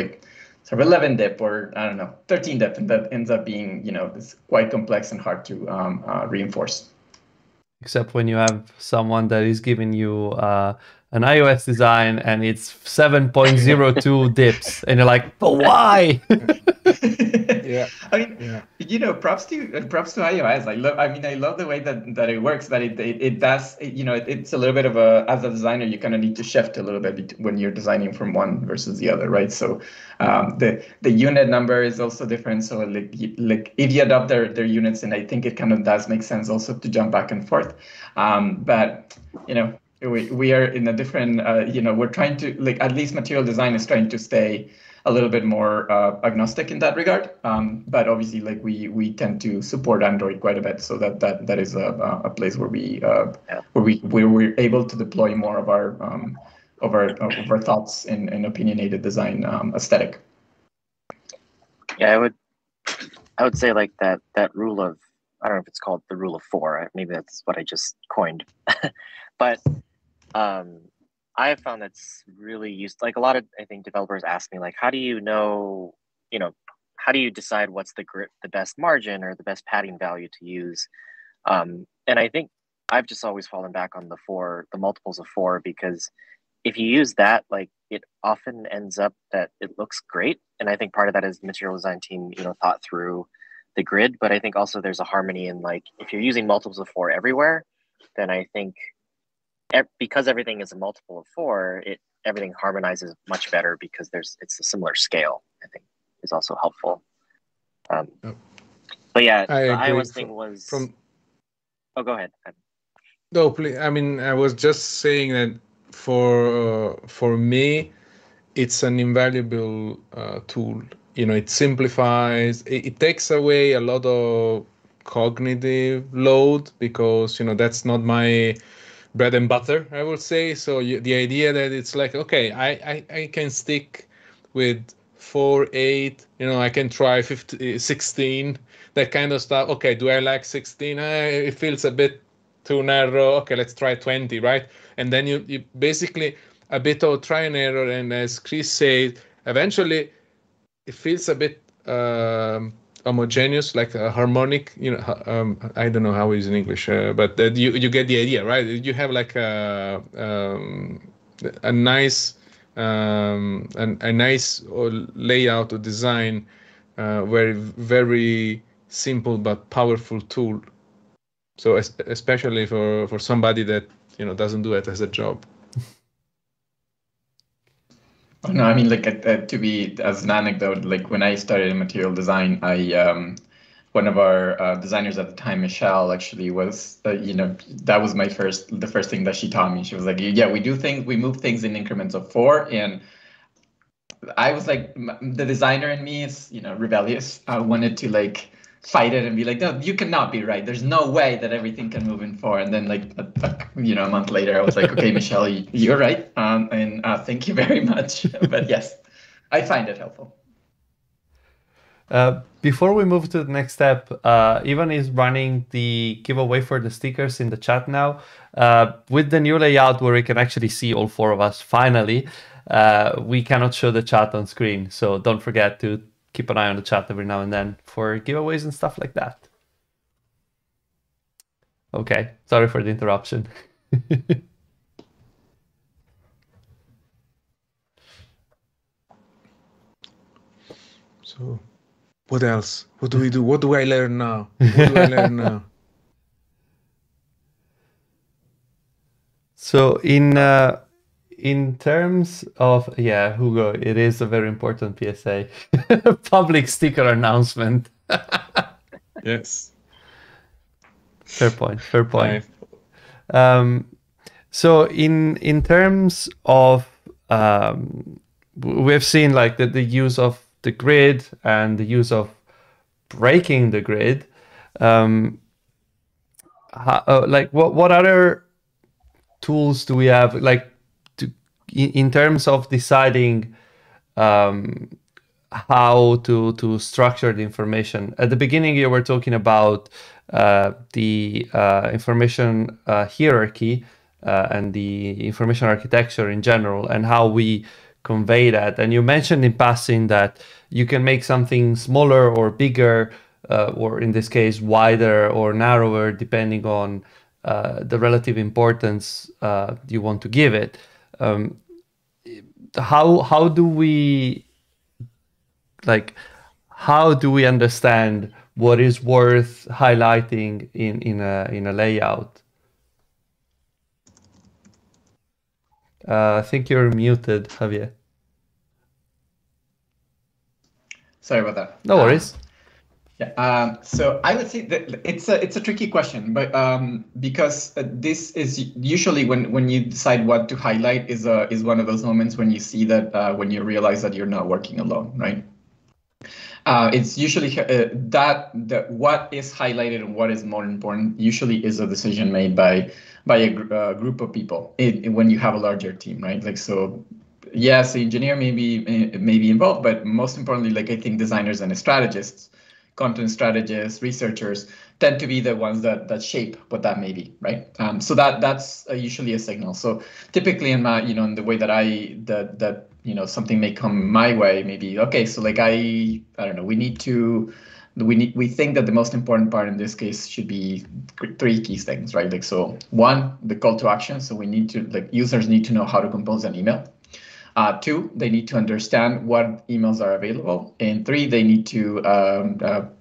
sort of 11 dip or I don't know 13 dip, and that ends up being it's quite complex and hard to reinforce. Except when you have someone that is giving you an iOS design and it's 7.02 dips, and you're like, but why? Yeah, I mean, props to iOS. I love the way that it works. That it does. It's a little bit of as a designer, you kind of need to shift a little bit when you're designing from one versus the other, right? So the unit number is also different. So if you adopt their units, and I think it kind of does make sense also to jump back and forth. But we are in a different. We're trying to at least material design is trying to stay a little bit more agnostic in that regard, but obviously, we tend to support Android quite a bit, so that is a place where we're able to deploy more of our thoughts and opinionated design aesthetic. Yeah, I would say that rule of, I don't know if it's called the rule of 4. Maybe that's what I just coined, but. I have found that's really used. A lot of, I think, developers ask me, how do you know, how do you decide what's the best margin or the best padding value to use? And I think I've just always fallen back on the multiples of 4, because if you use that, it often ends up that it looks great. And I think part of that is the material design team, thought through the grid. But I think also there's a harmony in if you're using multiples of 4 everywhere, then I think because everything is a multiple of 4, everything harmonizes much better because it's a similar scale. I think is also helpful. But yeah, the iOS thing was. Oh, go ahead. No, please. I mean, I was just saying that for me, it's an invaluable tool. It simplifies. It takes away a lot of cognitive load, because that's not my bread and butter, I would say. So the idea that it's okay, I can stick with 4, 8, I can try 16, that kind of stuff. Okay, do I like 16? It feels a bit too narrow. Okay, let's try 20, right? And then you basically a bit of try and error, and as Chris said, eventually it feels a bit homogeneous, like a harmonic, I don't know how it is in English, but you get the idea, right? You have a nice a nice layout or design, very simple but powerful tool. So especially for somebody that doesn't do it as a job. Oh, no, I mean, to be as an anecdote, when I started in material design, one of our designers at the time, Michelle, actually was, that was the first thing that she taught me. She was like, yeah, we move things in increments of 4. And I was like, the designer in me is, rebellious. I wanted to fight it and be like, no, you cannot be right. There's no way that everything can move in 4. And then a month later, I was like, okay, Michelle, you're right. And thank you very much. But yes, I find it helpful. Before we move to the next step, Ivan is running the giveaway for the stickers in the chat now. With the new layout where we can actually see all 4 of us, finally, we cannot show the chat on screen. So don't forget to keep an eye on the chat every now and then for giveaways and stuff like that. Okay, sorry for the interruption. So, what else? What do we do? What do I learn now? What do I learn now? So in terms of, yeah, Hugo, it is a very important PSA. Public sticker announcement. Yes. Fair point. Fair point. Fine. So in terms of we've seen like the use of the grid and the use of breaking the grid. Like what other tools do we have, like in terms of deciding how to structure the information? At the beginning, you were talking about the information hierarchy and the information architecture in general, and how we convey that. And you mentioned in passing that you can make something smaller or bigger, or in this case, wider or narrower, depending on the relative importance you want to give it. How do we understand what is worth highlighting in a layout? I think you're muted, Javier. Sorry about that. No worries. Yeah. So I would say that it's a tricky question, but because this is usually when you decide what to highlight is one of those moments when you see that when you realize that you're not working alone, right? It's usually that what is highlighted and what is more important usually is a decision made by a group of people when you have a larger team, right? Like, so yes, the engineer may be involved, but most importantly, like I think designers and strategists, content strategists, researchers tend to be the ones that shape what that may be, right? So that's usually a signal. So typically in my, in the way that something may come my way, maybe, okay, so like I don't know, we think that the most important part in this case should be three key things, right? Like, so one, the call to action. So we need to, like, users need to know how to compose an email. Two, they need to understand what emails are available. And three, they need to, I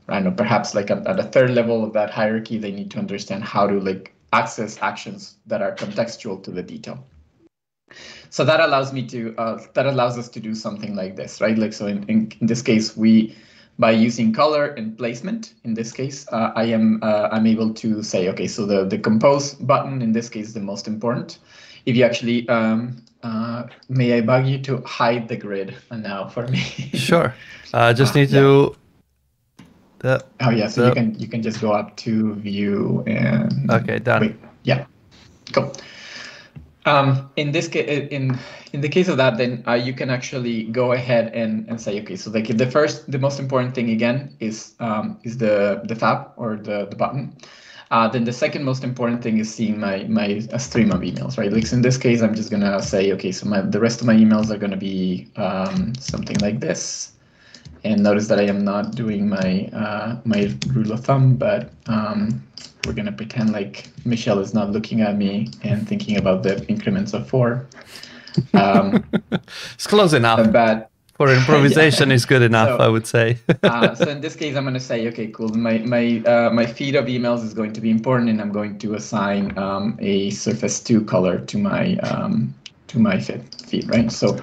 don't know, perhaps like at a third level of that hierarchy, they need to understand how to like access actions that are contextual to the detail. So that allows us to do something like this, right? Like, so in this case, by using color and placement, in this case, I'm able to say, okay, so the compose button in this case is the most important. If you actually, may I bug you to hide the grid now for me? Sure. Just need to. Oh yeah, so you can just go up to view and. Okay, done. Wait, yeah, cool. In this case, in the case of that, then you can actually go ahead and say, okay, so like the most important thing again is the tab or the button. Then the second most important thing is seeing my stream of emails, right? Like, so in this case, I'm just gonna say, okay, so the rest of my emails are gonna be something like this. And notice that I am not doing my rule of thumb, but we're gonna pretend like Michelle is not looking at me and thinking about the increments of 4. It's close enough. But for improvisation, yeah. is good enough, So, I would say. So in this case, I'm gonna say, okay, cool. My feed of emails is going to be important, and I'm going to assign a Surface 2 color to my feed, right? So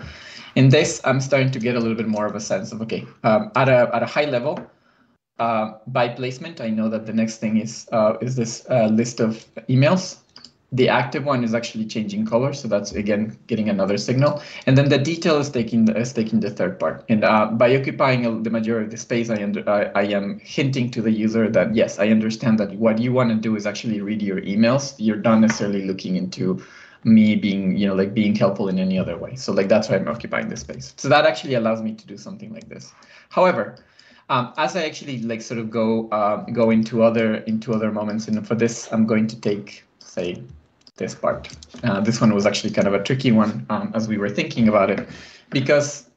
in this, I'm starting to get a little bit more of a sense of, okay, at a high level, by placement, I know that the next thing is this list of emails. The active one is actually changing color, so that's again getting another signal. And then the detail is taking the third part. And by occupying the majority of the space, I am hinting to the user that yes, I understand that what you want to do is actually read your emails. You're not necessarily looking into me being, being helpful in any other way. So like that's why I'm occupying this space. So that actually allows me to do something like this. However, as I actually like sort of go into other moments, and for this, I'm going to take, say, this part. This one was actually kind of a tricky one as we were thinking about it, because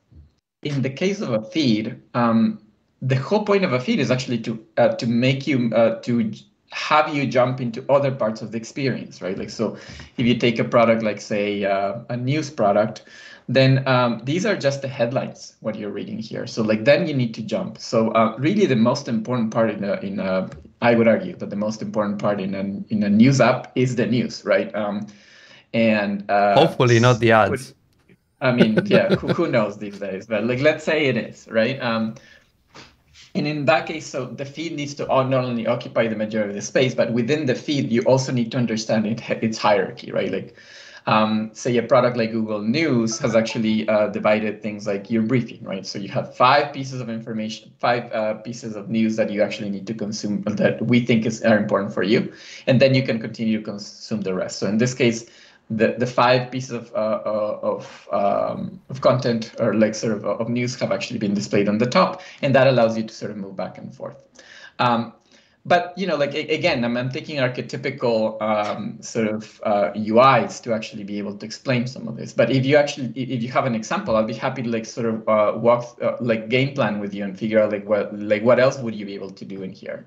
in the case of a feed, the whole point of a feed is actually to make you to have you jump into other parts of the experience, right? Like, so if you take a product like, say, a news product, then these are just the headlines, what you're reading here. So like, then you need to jump. So really the most important part I would argue that the most important part in a news app is the news, right? And hopefully not the ads. I mean, yeah, who knows these days, but like, let's say it is, right? And in that case, so the feed needs to not only occupy the majority of the space, but within the feed, you also need to understand its hierarchy, right? Like, say a product like Google News has actually divided things like your briefing, right? So you have 5 pieces of information, 5 pieces of news that you actually need to consume that we think are important for you, and then you can continue to consume the rest. So in this case, the 5 pieces of content or like sort of news have actually been displayed on the top, and that allows you to sort of move back and forth. But like again, I'm taking archetypical sort of UIs to actually be able to explain some of this. But if you have an example, I'll be happy to like sort of walk like game plan with you and figure out what else would you be able to do in here.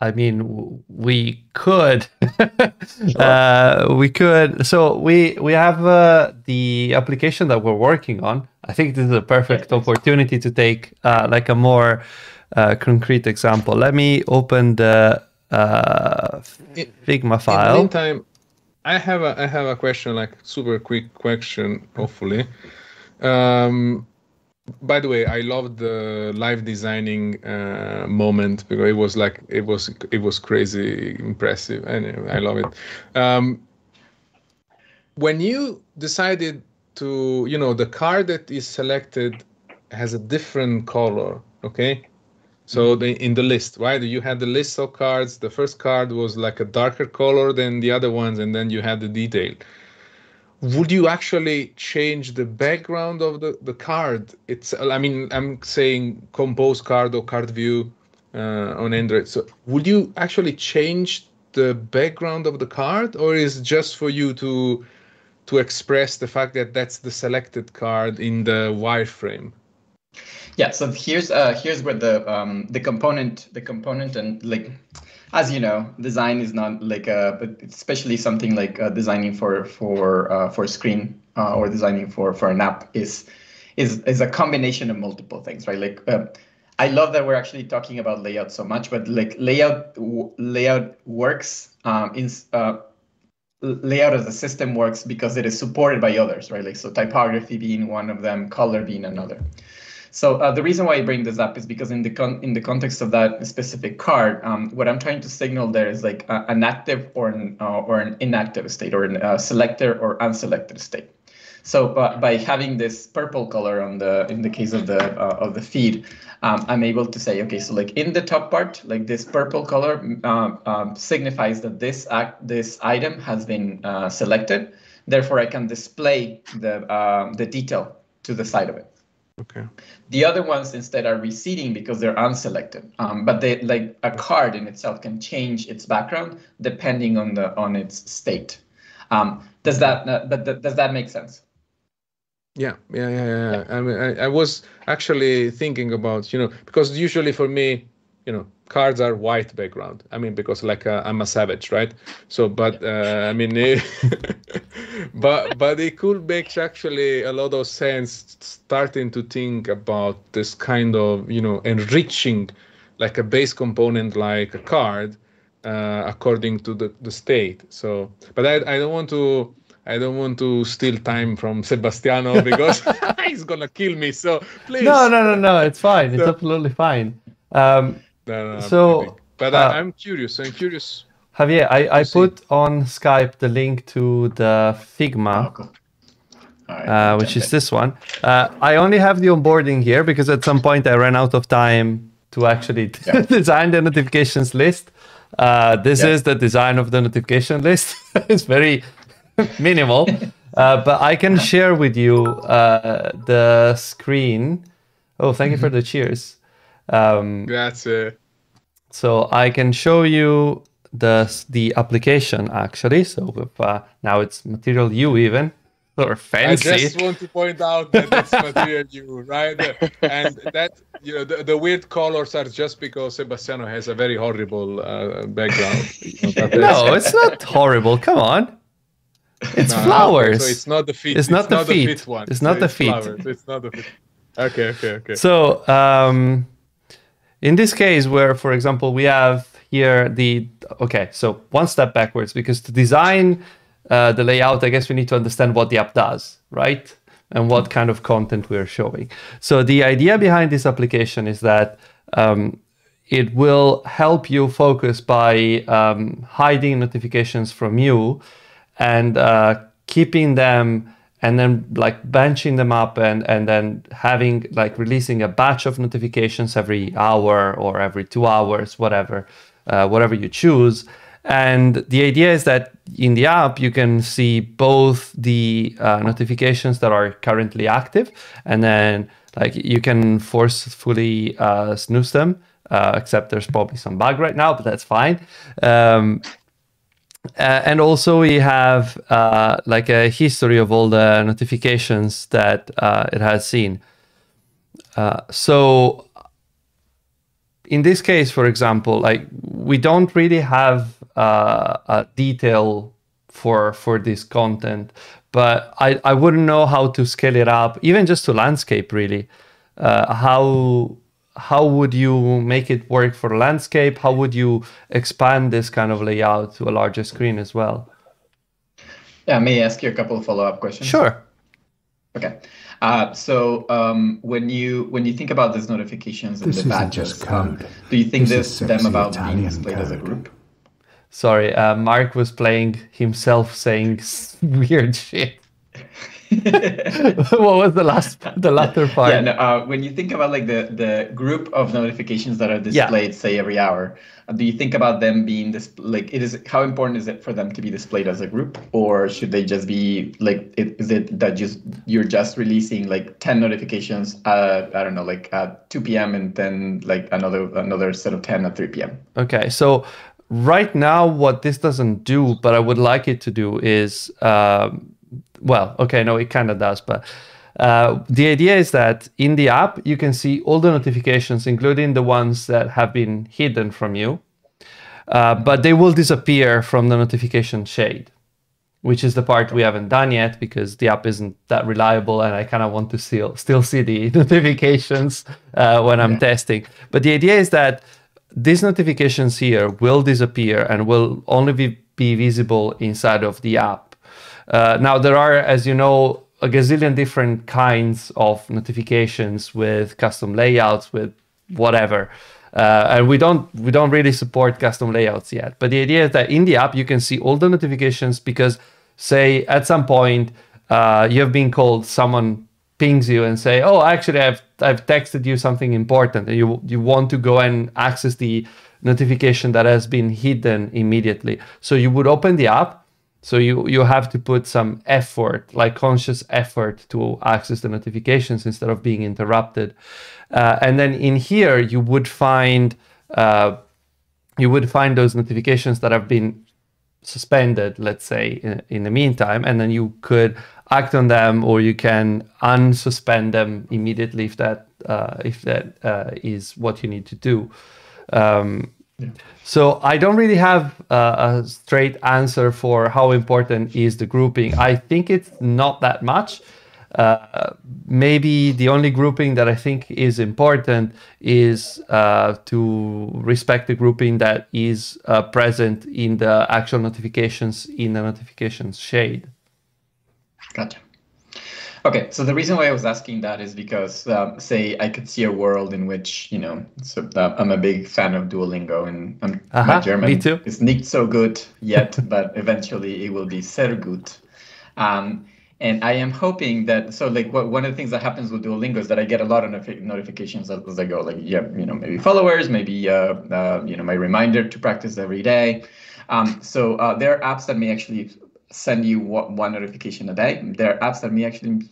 I mean, we could. Sure. We could. So we have the application that we're working on. I think this is a perfect opportunity to take like a more concrete example. Let me open the Figma file. In the meantime, I have a question, like super quick question, hopefully. By the way, I loved the live designing moment because it was crazy impressive. Anyway, I love it. When you decided to, the card that is selected has a different color, okay? So in the list, right? You had the list of cards. The first card was like a darker color than the other ones, and then you had the detail. Would you actually change the background of the card? I'm saying Compose card or card view on Android. So would you actually change the background of the card, or is it just for you to express the fact that that's the selected card in the wireframe? Yeah, so here's where the component and like, as you know, design is not like especially something like designing for screen or designing for an app is a combination of multiple things, right? Like I love that we're actually talking about layout so much, but like layout works layout as a system works because it is supported by others, right? Like, so typography being one of them, color being another. So the reason why I bring this up is because in the context of that specific card, what I'm trying to signal there is like an active or an inactive state, or a selected or unselected state. So by having this purple color in the case of the feed, I'm able to say, okay, so like in the top part, like this purple color signifies that this item has been selected. Therefore, I can display the detail to the side of it. Okay. The other ones instead are receding because they're unselected. But they, like a card in itself, can change its background depending on its state. Does that make sense? Yeah. I mean, I was actually thinking about, because usually for me, cards are white background. I mean, because like I'm a savage, right? So, but I mean, but it could make actually a lot of sense starting to think about this kind of, enriching like a base component like a card according to the state. So, but I don't want to steal time from Sebastiano because he's gonna kill me. So please. No. It's fine. It's absolutely fine. No, so, but I'm curious. Javier, I put on Skype the link to the Figma, cool. Right, which is this one. I only have the onboarding here because at some point I ran out of time to actually design the notifications list. This is the design of the notification list. It's very minimal, but I can share with you the screen. Oh, thank you for the cheers. Grazie. So I can show you the application actually. So with, now it's Material U even. or fancy. I just want to point out that that's material new, right? And that, the weird colors are just because Sebastiano has a very horrible background. No, it's not horrible. Come on. It's flowers. Okay, so it's not the feet. It's not the feet one. It's not the feet. Flowers. It's not the feet. Okay. So in this case, where, for example, we have here so one step backwards, because to design the layout, I guess we need to understand what the app does, right? And what kind of content we're showing. So the idea behind this application is that it will help you focus by hiding notifications from you and keeping them, and then like benching them up and then having like releasing a batch of notifications every hour or every 2 hours, whatever you choose. And the idea is that in the app, you can see both the notifications that are currently active, and then like you can forcefully snooze them, except there's probably some bug right now, but that's fine. And also we have like a history of all the notifications that it has seen. So in this case, for example, like we don't really have a detail for this content, but I wouldn't know how to scale it up, even just to landscape really. How would you make it work for landscape? How would you expand this kind of layout to a larger screen as well? Yeah, may I ask you a couple of follow-up questions? Sure. Okay. So when you think about these notifications and the badges, do you think them about being displayed as a group? Sorry, Mark was playing himself saying weird shit. What was the latter part? Yeah, no, when you think about like the group of notifications that are displayed, say every hour, do you think about them being how important is it for them to be displayed as a group, or should they just be like, is it that you're just releasing like 10 notifications I don't know, like at 2 p.m. and then like another set of 10 at 3 p.m. Okay, so right now what this doesn't do, but I would like it to do is it kind of does, but the idea is that in the app, you can see all the notifications, including the ones that have been hidden from you, but they will disappear from the notification shade, which is the part we haven't done yet because the app isn't that reliable and I kind of want to still see the notifications when I'm testing. But the idea is that these notifications here will disappear and will only be visible inside of the app. Now, there are, as you know, a gazillion different kinds of notifications with custom layouts, with whatever. And we don't really support custom layouts yet. But the idea is that in the app, you can see all the notifications because, say, at some point, you have been called, someone pings you and say, oh, actually, I've texted you something important, and you want to go and access the notification that has been hidden immediately. So you would open the app. So you have to put some effort, like conscious effort, to access the notifications instead of being interrupted. And then in here, you would find those notifications that have been suspended, let's say, in the meantime, and then you could act on them, or you can unsuspend them immediately if that is what you need to do. So I don't really have a straight answer for how important is the grouping. I think it's not that much. Maybe the only grouping that I think is important is to respect the grouping that is present in the actual notifications in the notifications shade. Gotcha. Okay, so the reason why I was asking that is because, say, I could see a world in which, I'm a big fan of Duolingo, and my German is nicht so good yet, but eventually it will be sehr gut. And I am hoping that, one of the things that happens with Duolingo is that I get a lot of notifications as I go, maybe followers, maybe, my reminder to practice every day. So there are apps that may actually send you one notification a day. There are apps that may actually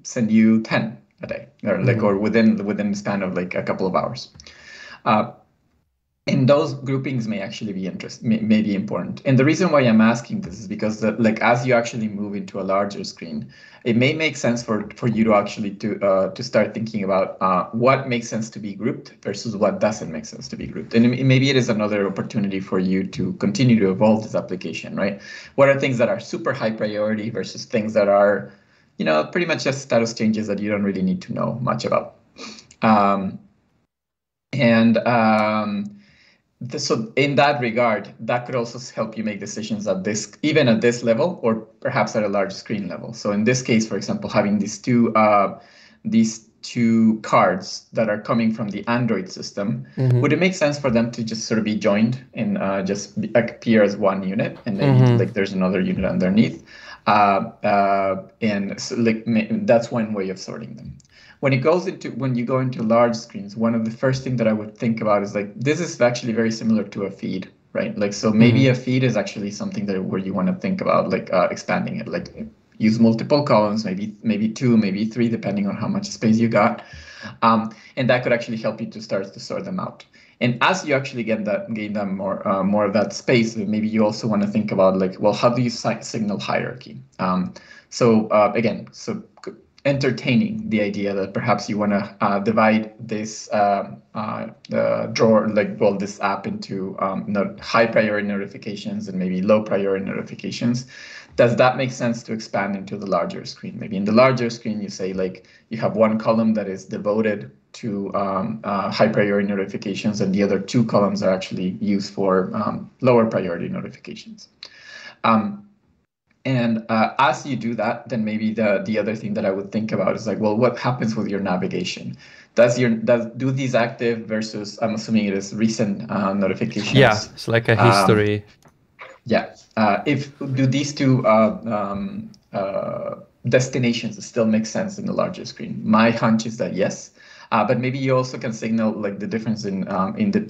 send you 10 a day, or within the span of like a couple of hours. And those groupings may actually be may be important. And the reason why I'm asking this is because like as you actually move into a larger screen, it may make sense for you to actually to start thinking about what makes sense to be grouped versus what doesn't make sense to be grouped. And maybe it is another opportunity for you to continue to evolve this application, right? What are things that are super high priority versus things that are, you know, pretty much just status changes that you don't really need to know much about. So in that regard, that could also help you make decisions at this, even at this level, or perhaps at a large screen level. So in this case, for example, having these two cards that are coming from the Android system, would it make sense for them to just sort of be joined and just appear as one unit, and then like there's another unit underneath? And so like that's one way of sorting them. When you go into large screens, one of the first things that I would think about is like, this is actually very similar to a feed, right? Like, so maybe a feed is actually something where you want to think about like expanding it, like use multiple columns, maybe two, maybe three, depending on how much space you got. And that could actually help you to start to sort them out. And as you actually gain that more of that space, maybe you also want to think about like, well, how do you signal hierarchy? Again, entertaining the idea that perhaps you want to divide this drawer, like, well, this app into high priority notifications and maybe low priority notifications. Does that make sense to expand into the larger screen? Maybe in the larger screen, you say like you have one column that is devoted to high priority notifications, and the other two columns are actually used for lower priority notifications. And as you do that, then maybe the other thing that I would think about is like, well, what happens with your navigation? Do these active versus, I'm assuming it is recent notifications? Yeah, it's like a history. Do these two destinations still make sense in the larger screen? My hunch is that yes. But maybe you also can signal like the difference within the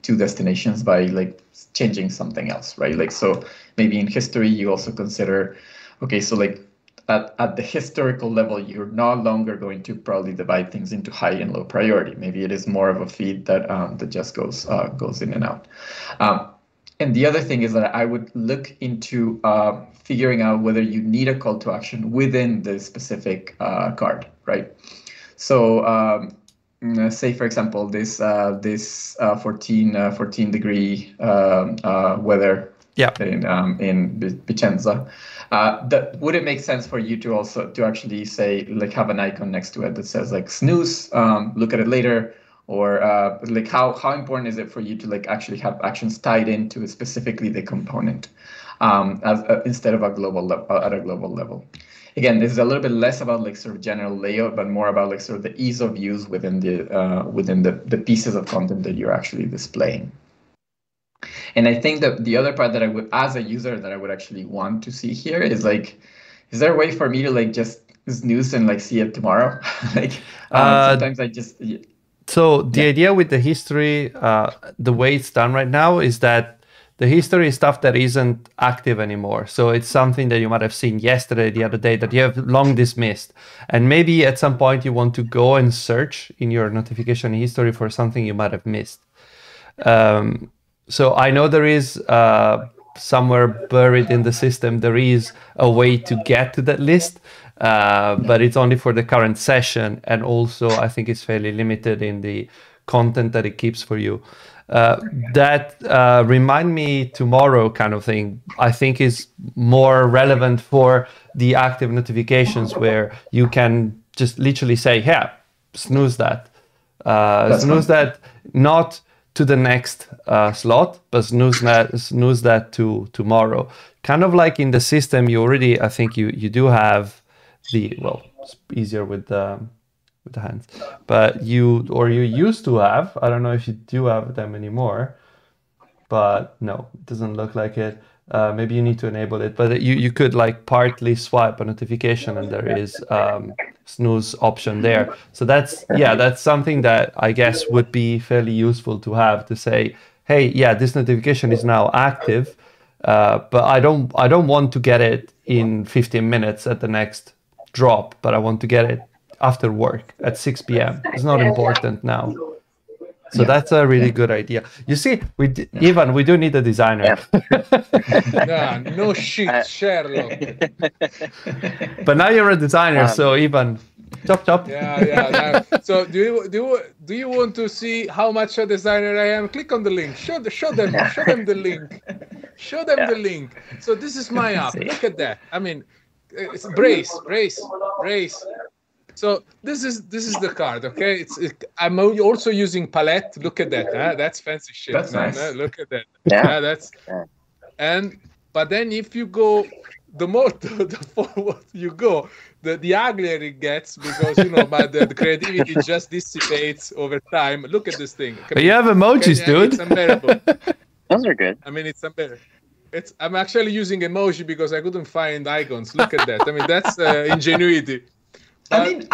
two destinations by like changing something else, right? Like, so maybe in history you also consider, okay, so like at the historical level, you're no longer going to probably divide things into high and low priority. Maybe it is more of a feed that just goes in and out. And the other thing is that I would look into figuring out whether you need a call to action within the specific card, right? So say, for example, this 14 degree weather in Vicenza. Would it make sense for you to actually say, like, have an icon next to it that says like snooze, look at it later, or like how important is it for you to like actually have actions tied into specifically the component instead of at a global level? Again, this is a little bit less about like sort of general layout, but more about like sort of the ease of use within the pieces of content that you're actually displaying. And I think that the other part that I would, as a user, that I would actually want to see here is like, is there a way for me to like just snooze and like see it tomorrow? Like sometimes I just. So the idea with the history, the way it's done right now is that the history is stuff that isn't active anymore. So it's something that you might have seen yesterday, the other day, that you have long dismissed. And maybe at some point you want to go and search in your notification history for something you might have missed. So I know there is somewhere buried in the system, there is a way to get to that list, but it's only for the current session. And also I think it's fairly limited in the content that it keeps for you. That remind me tomorrow kind of thing, I think is more relevant for the active notifications, where you can just literally say, yeah, snooze that. Snooze that, not to the next slot, but snooze that to tomorrow. Kind of like in the system, you already, I think you do have it's easier with the hands, but you used to have, I don't know if you do have them anymore, but no, it doesn't look like it. Maybe you need to enable it, but you could like partly swipe a notification and there is snooze option there. So that's something that I guess would be fairly useful to have, to say, hey, yeah, this notification is now active, but I don't want to get it in 15 minutes at the next drop, but I want to get it after work at 6 p.m. It's not important now. So that's a really good idea. You see, Ivan, we do need a designer. No shit, Sherlock. But now you're a designer, so Ivan, chop. Yeah. So do you want to see how much a designer I am? Click on the link. Show them the link. Show them the link. So this is my app. Look at that. I mean, it's brace. So this is the card, okay? I'm also using palette. Look at that. That's fancy shit. That's man. nice. Look at that. Yeah. But then if you go, the more the forward you go, the uglier it gets, because but the creativity just dissipates over time. Look at this thing. But you have emojis, dude. It's unbearable. Those are good. I mean, it's unbearable. I'm actually using emoji because I couldn't find icons. Look at that. I mean, that's ingenuity. Emojis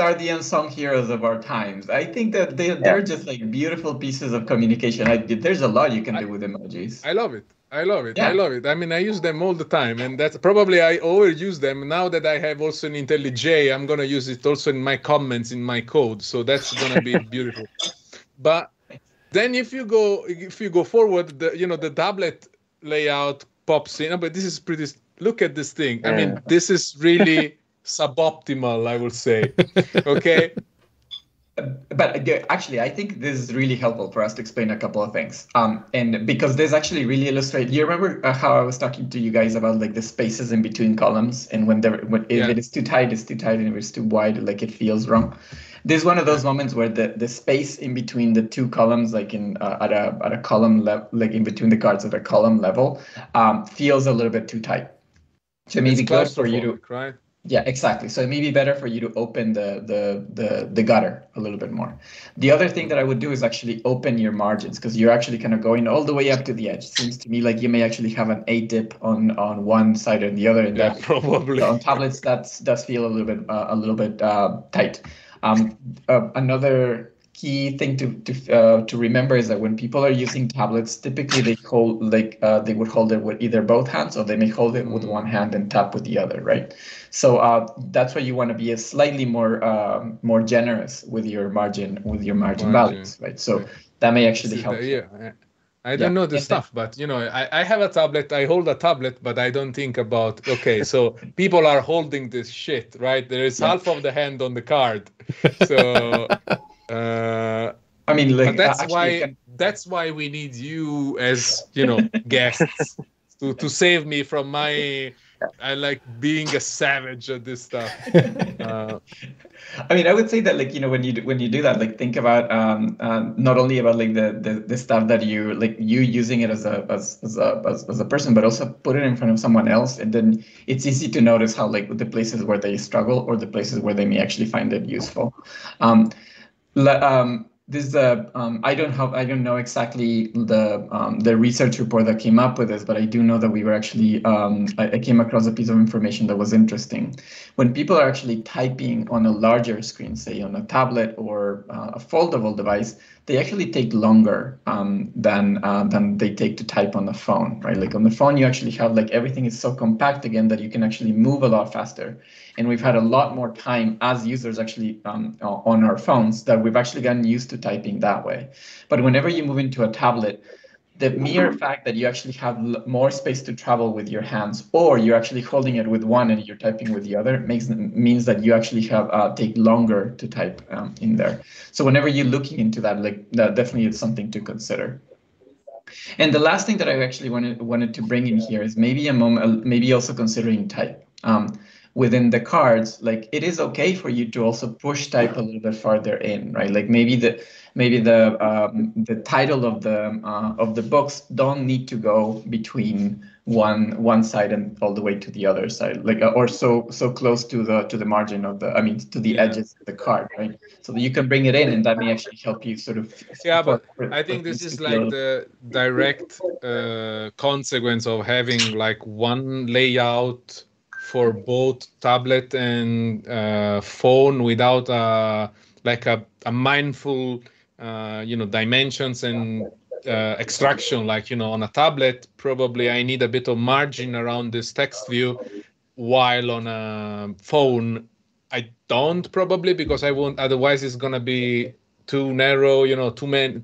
are the unsung heroes of our times. I think that they're just like beautiful pieces of communication. There's a lot you can do with emojis. I love it. Yeah. I love it. I mean, I use them all the time, and that's probably I overuse them. Now that I have also an IntelliJ, I'm gonna use it also in my comments in my code. So that's gonna be beautiful. But then if you go forward, the tablet layout pops in. But this is pretty. Look at this thing. I mean, this is really suboptimal, I would say. Okay. But actually, I think this is really helpful for us to explain a couple of things. And because this actually really illustrates. You remember how I was talking to you guys about like the spaces in between columns, and if it is too tight, it's too tight, and if it's too wide, like it feels wrong. This is one of those moments where the space in between the two columns, like at a column level, like in between the cards at a column level, feels a little bit too tight. So it may be good for you to, right? Yeah, exactly. So it may be better for you to open the gutter a little bit more. The other thing that I would do is actually open your margins, because you're actually kind of going all the way up to the edge. It seems to me like you may actually have an A dip on one side or the other, and that probably on tablets does feel a little bit tight. Another key thing to remember is that when people are using tablets, typically they would hold it with either both hands, or they may hold it with one hand and tap with the other, right? So that's why you want to be slightly more generous with your margin values, right? So that may actually help. I don't know the stuff, but I have a tablet. I hold a tablet, but I don't think about so people are holding this shit, right? There is half of the hand on the card, so. I mean, like, but that's why we need you as guests to save me from my. I like being a savage at this stuff. I mean, I would say that when you do that, think about not only about the stuff that you using it as a person, but also put it in front of someone else, and then it's easy to notice how the places where they struggle or the places where they may actually find it useful. I don't know exactly the research report that came up with this, but I do know that we were actually I came across a piece of information that was interesting. When people are actually typing on a larger screen, say on a tablet or a foldable device, they actually take longer than they take to type on the phone, right? Like on the phone, you actually have everything is so compact again that you can actually move a lot faster. And we've had a lot more time as users actually on our phones that we've actually gotten used to typing that way. But whenever you move into a tablet, the mere fact that you actually have more space to travel with your hands, or you're actually holding it with one and you're typing with the other, means that you actually have take longer to type in there. So whenever you're looking into that, that definitely is something to consider. And the last thing that I actually wanted to bring in here is maybe also considering type. Within the cards, it is okay for you to also push type a little bit farther in, right? Maybe the title of the books don't need to go between one side and all the way to the other side, or so close to the margin of to the edges of the card, right? So that you can bring it in, and that may actually help you sort of. Yeah, but I think this is the direct consequence of having one layout for both tablet and phone without a mindful dimensions and extraction. On a tablet, probably I need a bit of margin around this text view, while on a phone I don't probably, because I won't. Otherwise, it's gonna be too narrow. Too many.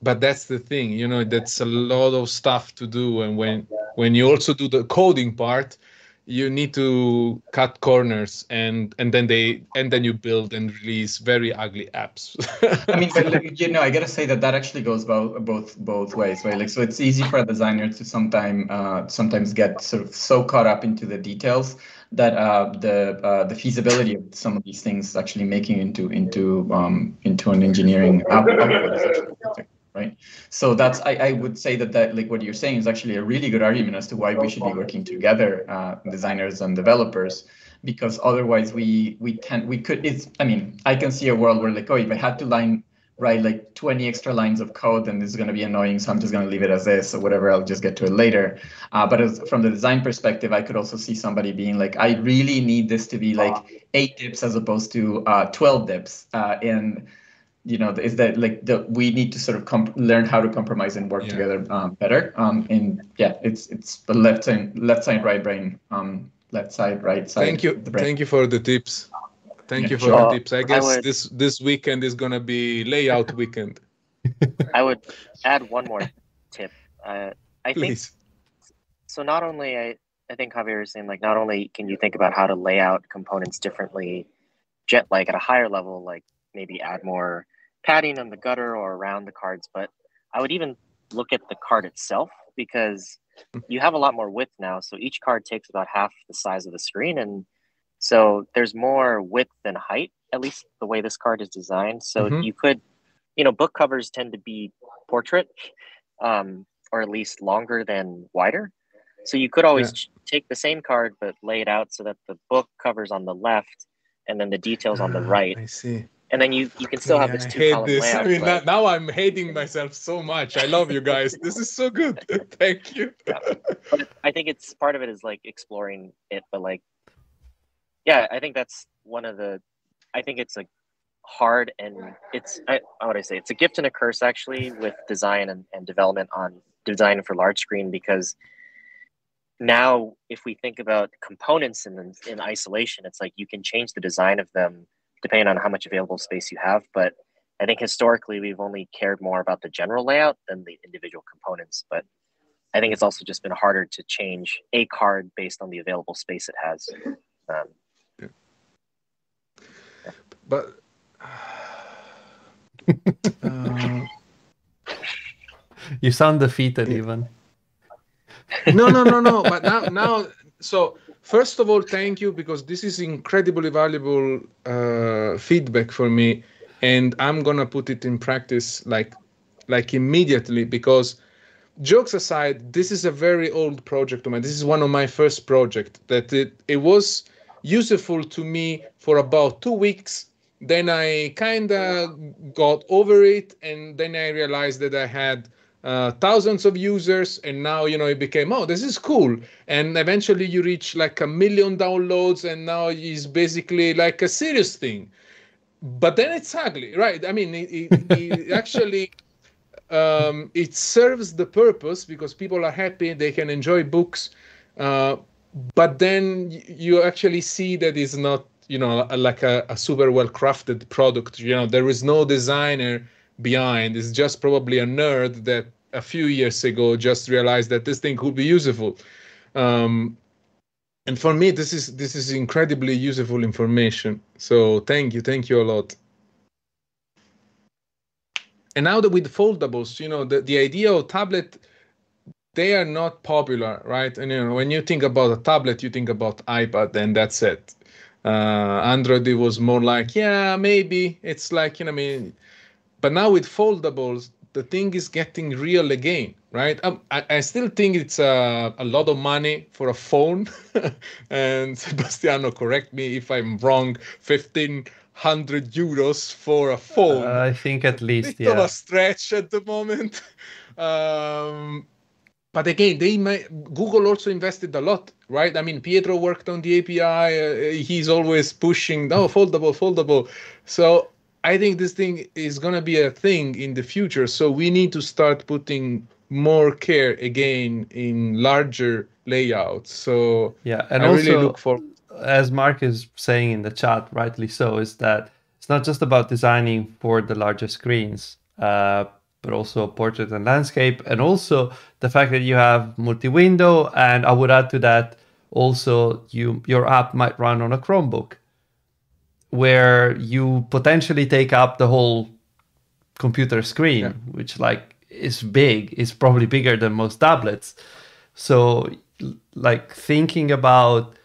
But that's the thing. That's a lot of stuff to do, and when you also do the coding part, you need to cut corners, and then you build and release very ugly apps. I mean, but I gotta say that actually goes both ways, right? Like, so it's easy for a designer to sometimes get sort of so caught up into the details that the feasibility of some of these things actually making into an engineering output is actually difficult, right? So I would say that like what you're saying is actually a really good argument as to why we should be working together, designers and developers. Because otherwise I can see a world where, like, if I had to write like 20 extra lines of code, then this is going to be annoying, so I'm just going to leave it as this or whatever, I'll just get to it later. But from the design perspective, I could also see somebody being like, I really need this to be like 8 dips as opposed to 12 dips. And is that like we need to sort of learn how to compromise and work together better. It's the left side, right brain. Left side, right side. Thank you for the tips. Thank you for the tips. I guess this weekend is gonna be layout weekend. I would add one more tip. I think so. Not only I think Javier is saying, like, not only can you think about how to lay out components differently, like at a higher level, like maybe add more padding on the gutter or around the cards, but I would even look at the card itself, because you have a lot more width now. So each card takes about half the size of the screen. And so there's more width than height, at least the way this card is designed. So you could, book covers tend to be portrait, or at least longer than wider. So you could always take the same card, but lay it out so that the book covers on the left and then the details on the right. I see. And then you can still have this two-column layout. I mean, now I'm hating myself so much. I love you guys. This is so good. Thank you. But I think it's part of it is like exploring it. But like, I think that's one of the. I think it's like hard, and it's it's a gift and a curse actually with design and development on design for large screen, because now if we think about components in isolation, it's like you can change the design of them depending on how much available space you have. But I think historically we've only cared more about the general layout than the individual components. But I think it's also just been harder to change a card based on the available space it has. But you sound defeated, even. No. But now, so first of all, thank you, because this is incredibly valuable feedback for me, and I'm gonna put it in practice like immediately. Because jokes aside, this is a very old project of mine. This is one of my first projects that it was useful to me for about 2 weeks. Then I kind of got over it, and then I realized that I had thousands of users, and now it became, this is cool, and eventually you reach like 1 million downloads, and now it's basically like a serious thing. But then it's ugly, right? I mean, it actually it serves the purpose because people are happy, they can enjoy books, but then you actually see that it's not like a super well crafted product. There is no designer behind. It's just probably a nerd that a few years ago just realized that this thing could be useful. And for me, this is incredibly useful information. So thank you a lot. And now that with foldables, the idea of tablet, they are not popular, right? And when you think about a tablet, you think about iPad, and that's it. Android, it was more like, maybe it's like, but now with foldables, the thing is getting real again, right? I still think it's a lot of money for a phone. And Sebastiano, correct me if I'm wrong, 1,500 euros for a phone. I think at least, bit of a stretch at the moment. But again, Google also invested a lot, right? I mean, Pietro worked on the API. He's always pushing, foldable. So I think this thing is going to be a thing in the future. So we need to start putting more care again in larger layouts. So and I also, really look for. as Mark is saying in the chat, rightly so, is that it's not just about designing for the larger screens, but also portrait and landscape, and also the fact that you have multi-window. And I would add to that also your app might run on a Chromebook, where you potentially take up the whole computer screen, which like is big. It's probably bigger than most tablets. So like thinking about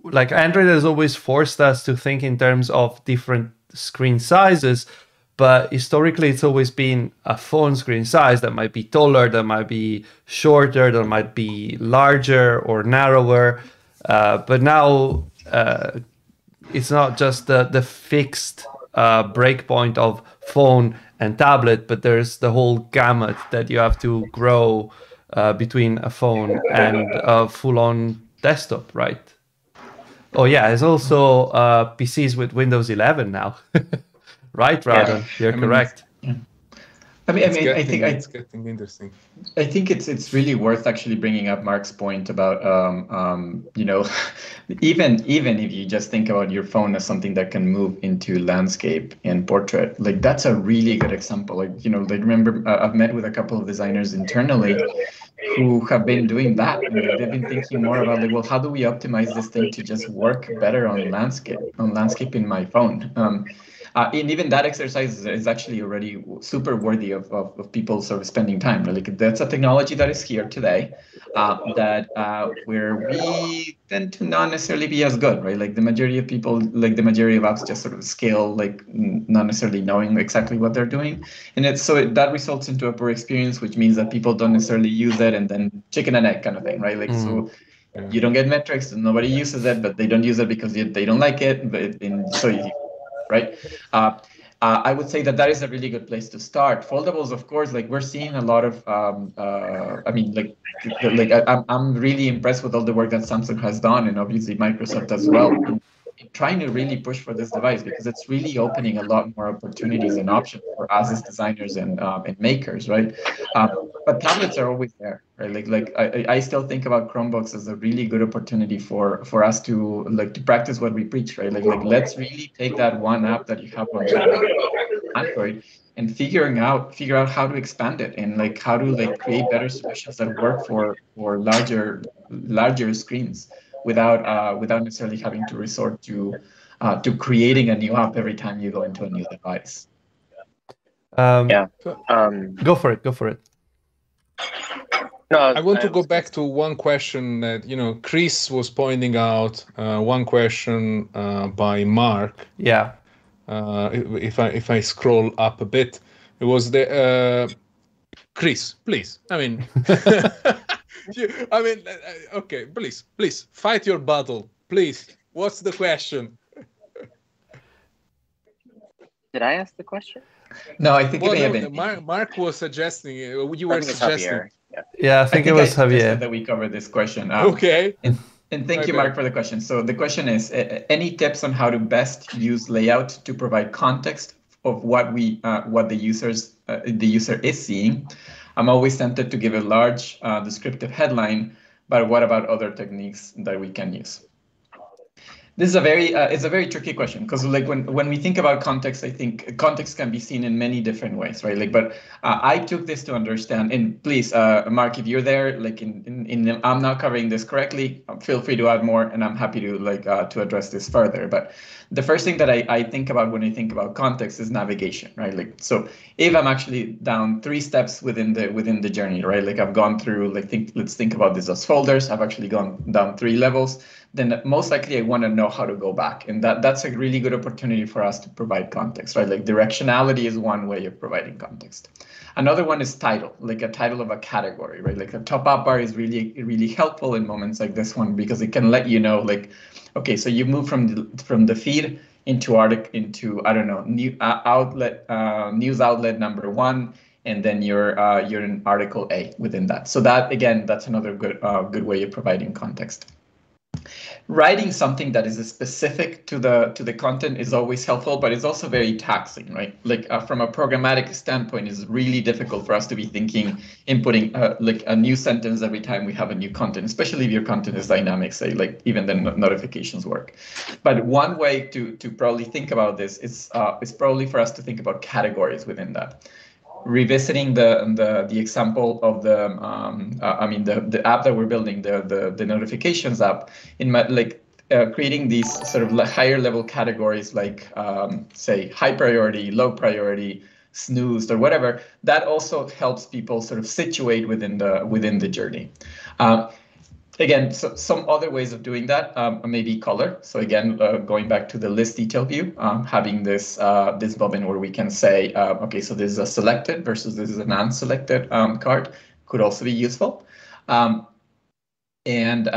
like Android has always forced us to think in terms of different screen sizes, but historically it's always been a phone screen size that might be taller, that might be shorter, that might be larger or narrower. But now it's not just the fixed breakpoint of phone and tablet, but there's the whole gamut that you have to grow between a phone and a full-on desktop, right? Oh yeah, there's also PCs with Windows 11 now. Right, Radon? You're correct. I think it's getting interesting. I think it's really worth actually bringing up Mark's point about you know, even if you just think about your phone as something that can move into landscape and portrait, like that's a really good example. Like, you know, like remember I've met with a couple of designers internally who have been doing that, and like, they've been thinking more about like, well, how do we optimize this thing to just work better on landscape in my phone? And even that exercise is actually already super worthy of people sort of spending time. Like that's a technology that is here today, where we tend to not necessarily be as good, right? Like the majority of people, like the majority of apps just sort of scale, like not necessarily knowing exactly what they're doing. And that results into a poor experience, which means that people don't necessarily use it, and then chicken and egg kind of thing, right? Like, so you don't get metrics, and nobody uses it, but they don't use it because they don't like it. Right? I would say that is a really good place to start. Foldables, of course, like we're seeing a lot of, I mean, I'm really impressed with all the work that Samsung has done, and obviously Microsoft as well, in trying to really push for this device, because it's really opening a lot more opportunities and options for us as designers and makers, right? But tablets are always there, right? I still think about Chromebooks as a really good opportunity for us to practice what we preach, right? Like let's really take that one app that you have on Android and figure out how to expand it, and like how to create better solutions that work for larger screens without necessarily having to resort to creating a new app every time you go into a new device. Go for it. No, I want to go back to one question that, you know, Chris was pointing out. One question by Mark. Yeah. If I scroll up a bit, it was the Chris, please. I mean, okay, please fight your battle, please. What's the question? Did I ask the question? No, I think it may have been. Mark was suggesting. You were suggesting. Yeah, I think it was Javier that we covered this question. Okay. And thank you, Mark, for the question. So the question is, any tips on how to best use layout to provide context of what the user is seeing? I'm always tempted to give a large descriptive headline, but what about other techniques that we can use? This is it's a very tricky question, because like when we think about context, I think context can be seen in many different ways, right? But I took this to understand, and please, Mark, if you're there, I'm not covering this correctly, feel free to add more, and I'm happy to to address this further. But the first thing that I think about when I think about context is navigation, right? So if I'm actually down 3 steps within the journey, right? I've gone through, let's think about this as folders. I've actually gone down 3 levels. Then most likely I want to know how to go back. And that's a really good opportunity for us to provide context, right? Directionality is one way of providing context. Another one is title, like a title of a category, right? A top-up bar is really, really helpful in moments like this one, because it can let you know, okay, so you move from the feed into I don't know, news outlet number 1, and then you're in article A within that. So that, again, that's another good way of providing context. writing something that is specific to the content is always helpful, but it's also very taxing, right? Like from a programmatic standpoint, it's really difficult for us to be thinking, inputting like a new sentence every time we have a new content, especially if your content is dynamic, say like even the notifications work. But one way to probably think about this is probably for us to think about categories within that. Revisiting the example of the app that we're building, the notifications app, in my creating these sort of higher level categories like say high priority, low priority, snoozed, or whatever. That also helps people sort of situate within the journey. Again, so some other ways of doing that maybe color. So again, going back to the list detail view, having this button where we can say, okay, so this is a selected versus this is an unselected card could also be useful. And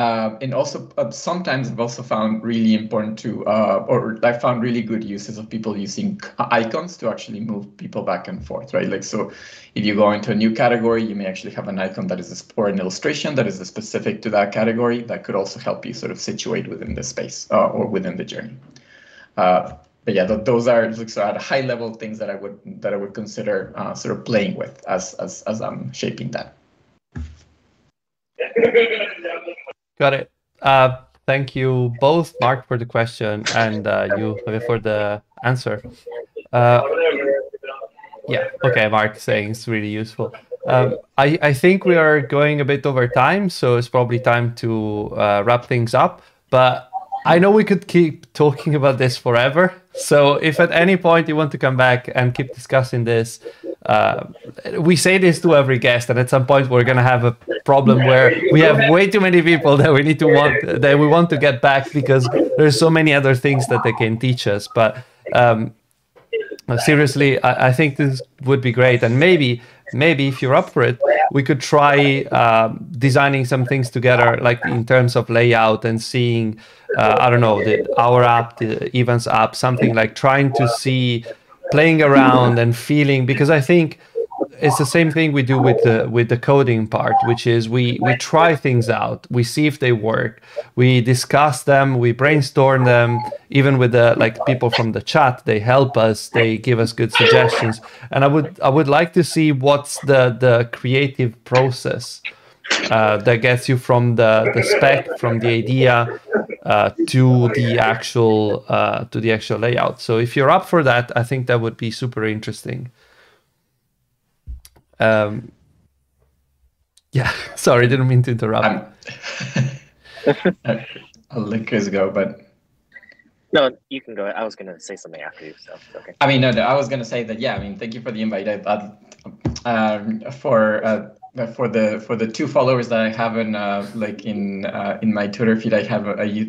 also sometimes I've also found really important to, or I found really good uses of people using icons to actually move people back and forth, right? Like, so if you go into a new category, you may actually have an icon that is, or an illustration that is specific to that category that could also help you sort of situate within the space or within the journey. But yeah, those are so at a high level things that I would consider sort of playing with as I'm shaping that. Got it. Thank you both, Mark, for the question, and you, Javier, for the answer. Yeah, okay, Mark saying it's really useful. I think we are going a bit over time, so it's probably time to wrap things up. But I know we could keep talking about this forever. So if at any point you want to come back and keep discussing this, we say this to every guest, and at some point we're going to have a problem where we have way too many people that we want to get back because there's so many other things that they can teach us. But seriously, I think this would be great, and maybe if you're up for it, we could try designing some things together, like in terms of layout and seeing, I don't know, our app, the events app, something like trying to see, playing around and feeling, because I think it's the same thing we do with the coding part, which is we try things out, we see if they work, we discuss them, we brainstorm them, even with the people from the chat, they help us, they give us good suggestions, and I would like to see what's the creative process that gets you from the spec, from the idea to the actual layout. So if you're up for that, I think that would be super interesting. Yeah, sorry, didn't mean to interrupt. I'll let Chris go, but no, you can go. I was going to say something after you, so okay. I mean, no, I was going to say that. Yeah, I mean, thank you for the invite. For the 2 followers that I have in my Twitter feed, I have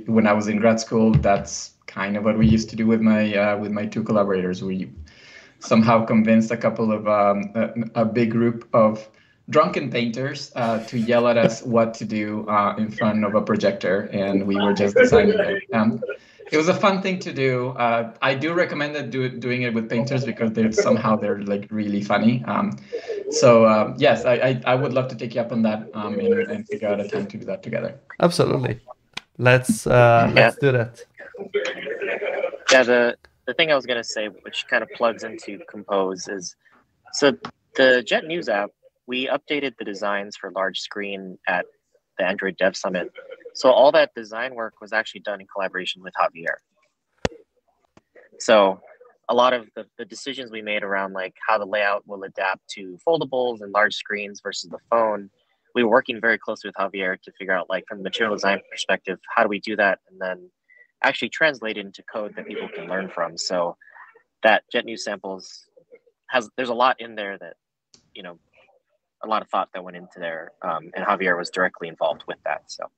when I was in grad school. That's kind of what we used to do with my 2 collaborators. We somehow convinced a couple of a big group of drunken painters to yell at us what to do in front of a projector, and we were just designing it. It was a fun thing to do. I do recommend doing it with painters because they're like really funny. So yes, I would love to take you up on that and figure out a time to do that together. Absolutely, let's do that. Yeah, the thing I was going to say, which kind of plugs into Compose, is so the Jet News app, we updated the designs for large screen at the Android Dev Summit. So all that design work was actually done in collaboration with Javier. So a lot of the decisions we made around like how the layout will adapt to foldables and large screens versus the phone, we were working very closely with Javier to figure out, like, from the material design perspective, how do we do that? And then actually translate it into code that people can learn from. So that Jet News samples there's a lot in there that, a lot of thought that went into there, and Javier was directly involved with that. So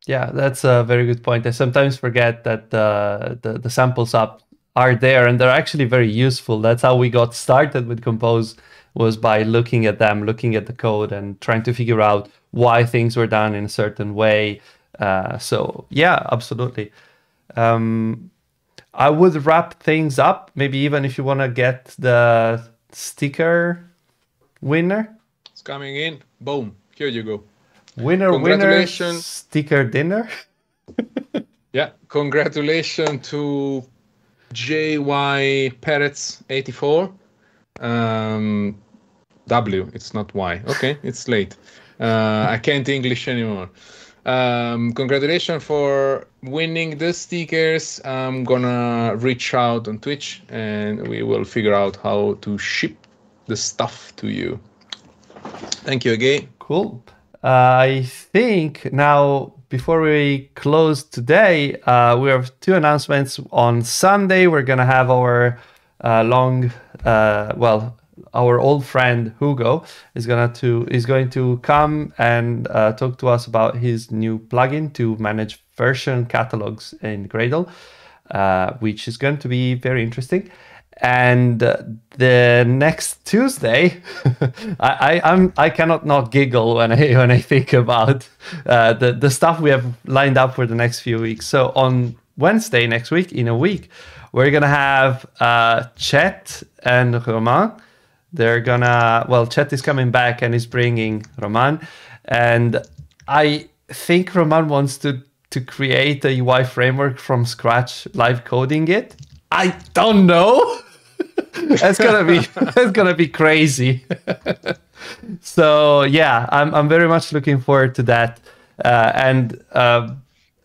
yeah, that's a very good point. I sometimes forget that the samples up are there, and they're actually very useful. That's how we got started with Compose, was by looking at them, looking at the code, and trying to figure out why things were done in a certain way. So yeah, absolutely. I would wrap things up, maybe even if you want to get the sticker winner. It's coming in. Boom. Here you go. Winner, Congratulations. sticker dinner. Yeah, congratulations to JY Peretz 84. W, it's not Y. Okay, it's late. I can't English anymore. Congratulations for winning the stickers. I'm gonna reach out on Twitch and we will figure out how to ship the stuff to you. Thank you again. Cool. I think now, before we close today, we have two announcements. On Sunday, we're going to have our our old friend Hugo is going to come and talk to us about his new plugin to manage version catalogs in Gradle, which is going to be very interesting. And the next Tuesday, I cannot not giggle when I think about the stuff we have lined up for the next few weeks. So on Wednesday next week, in a week, we're gonna have Chet and Romain. Chet is coming back and is bringing Romain, and I think Romain wants to create a UI framework from scratch, live coding it. I don't know. That's gonna be crazy. So yeah, I'm very much looking forward to that. And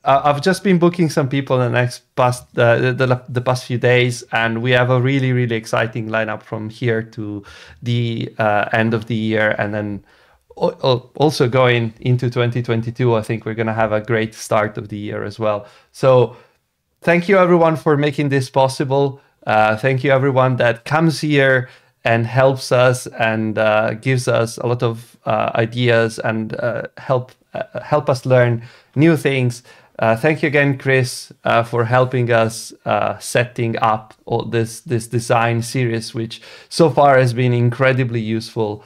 I've just been booking some people in the past few days, and we have a really exciting lineup from here to the end of the year, and then also going into 2022. I think we're gonna have a great start of the year as well. So thank you everyone for making this possible. Thank you everyone that comes here and helps us and gives us a lot of ideas and help us learn new things. Thank you again, Chris, for helping us setting up all this design series, which so far has been incredibly useful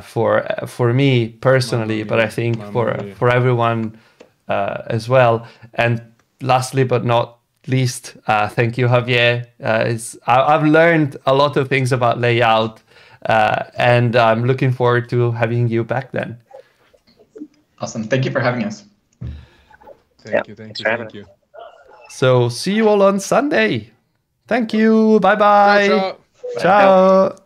for me personally, but I think for everyone as well. And lastly, but not least, thank you, Javier. I've learned a lot of things about layout, and I'm looking forward to having you back then. Awesome. Thank you for having us. Thank you. So see you all on Sunday. Thank you. Bye-bye. Ciao. Ciao.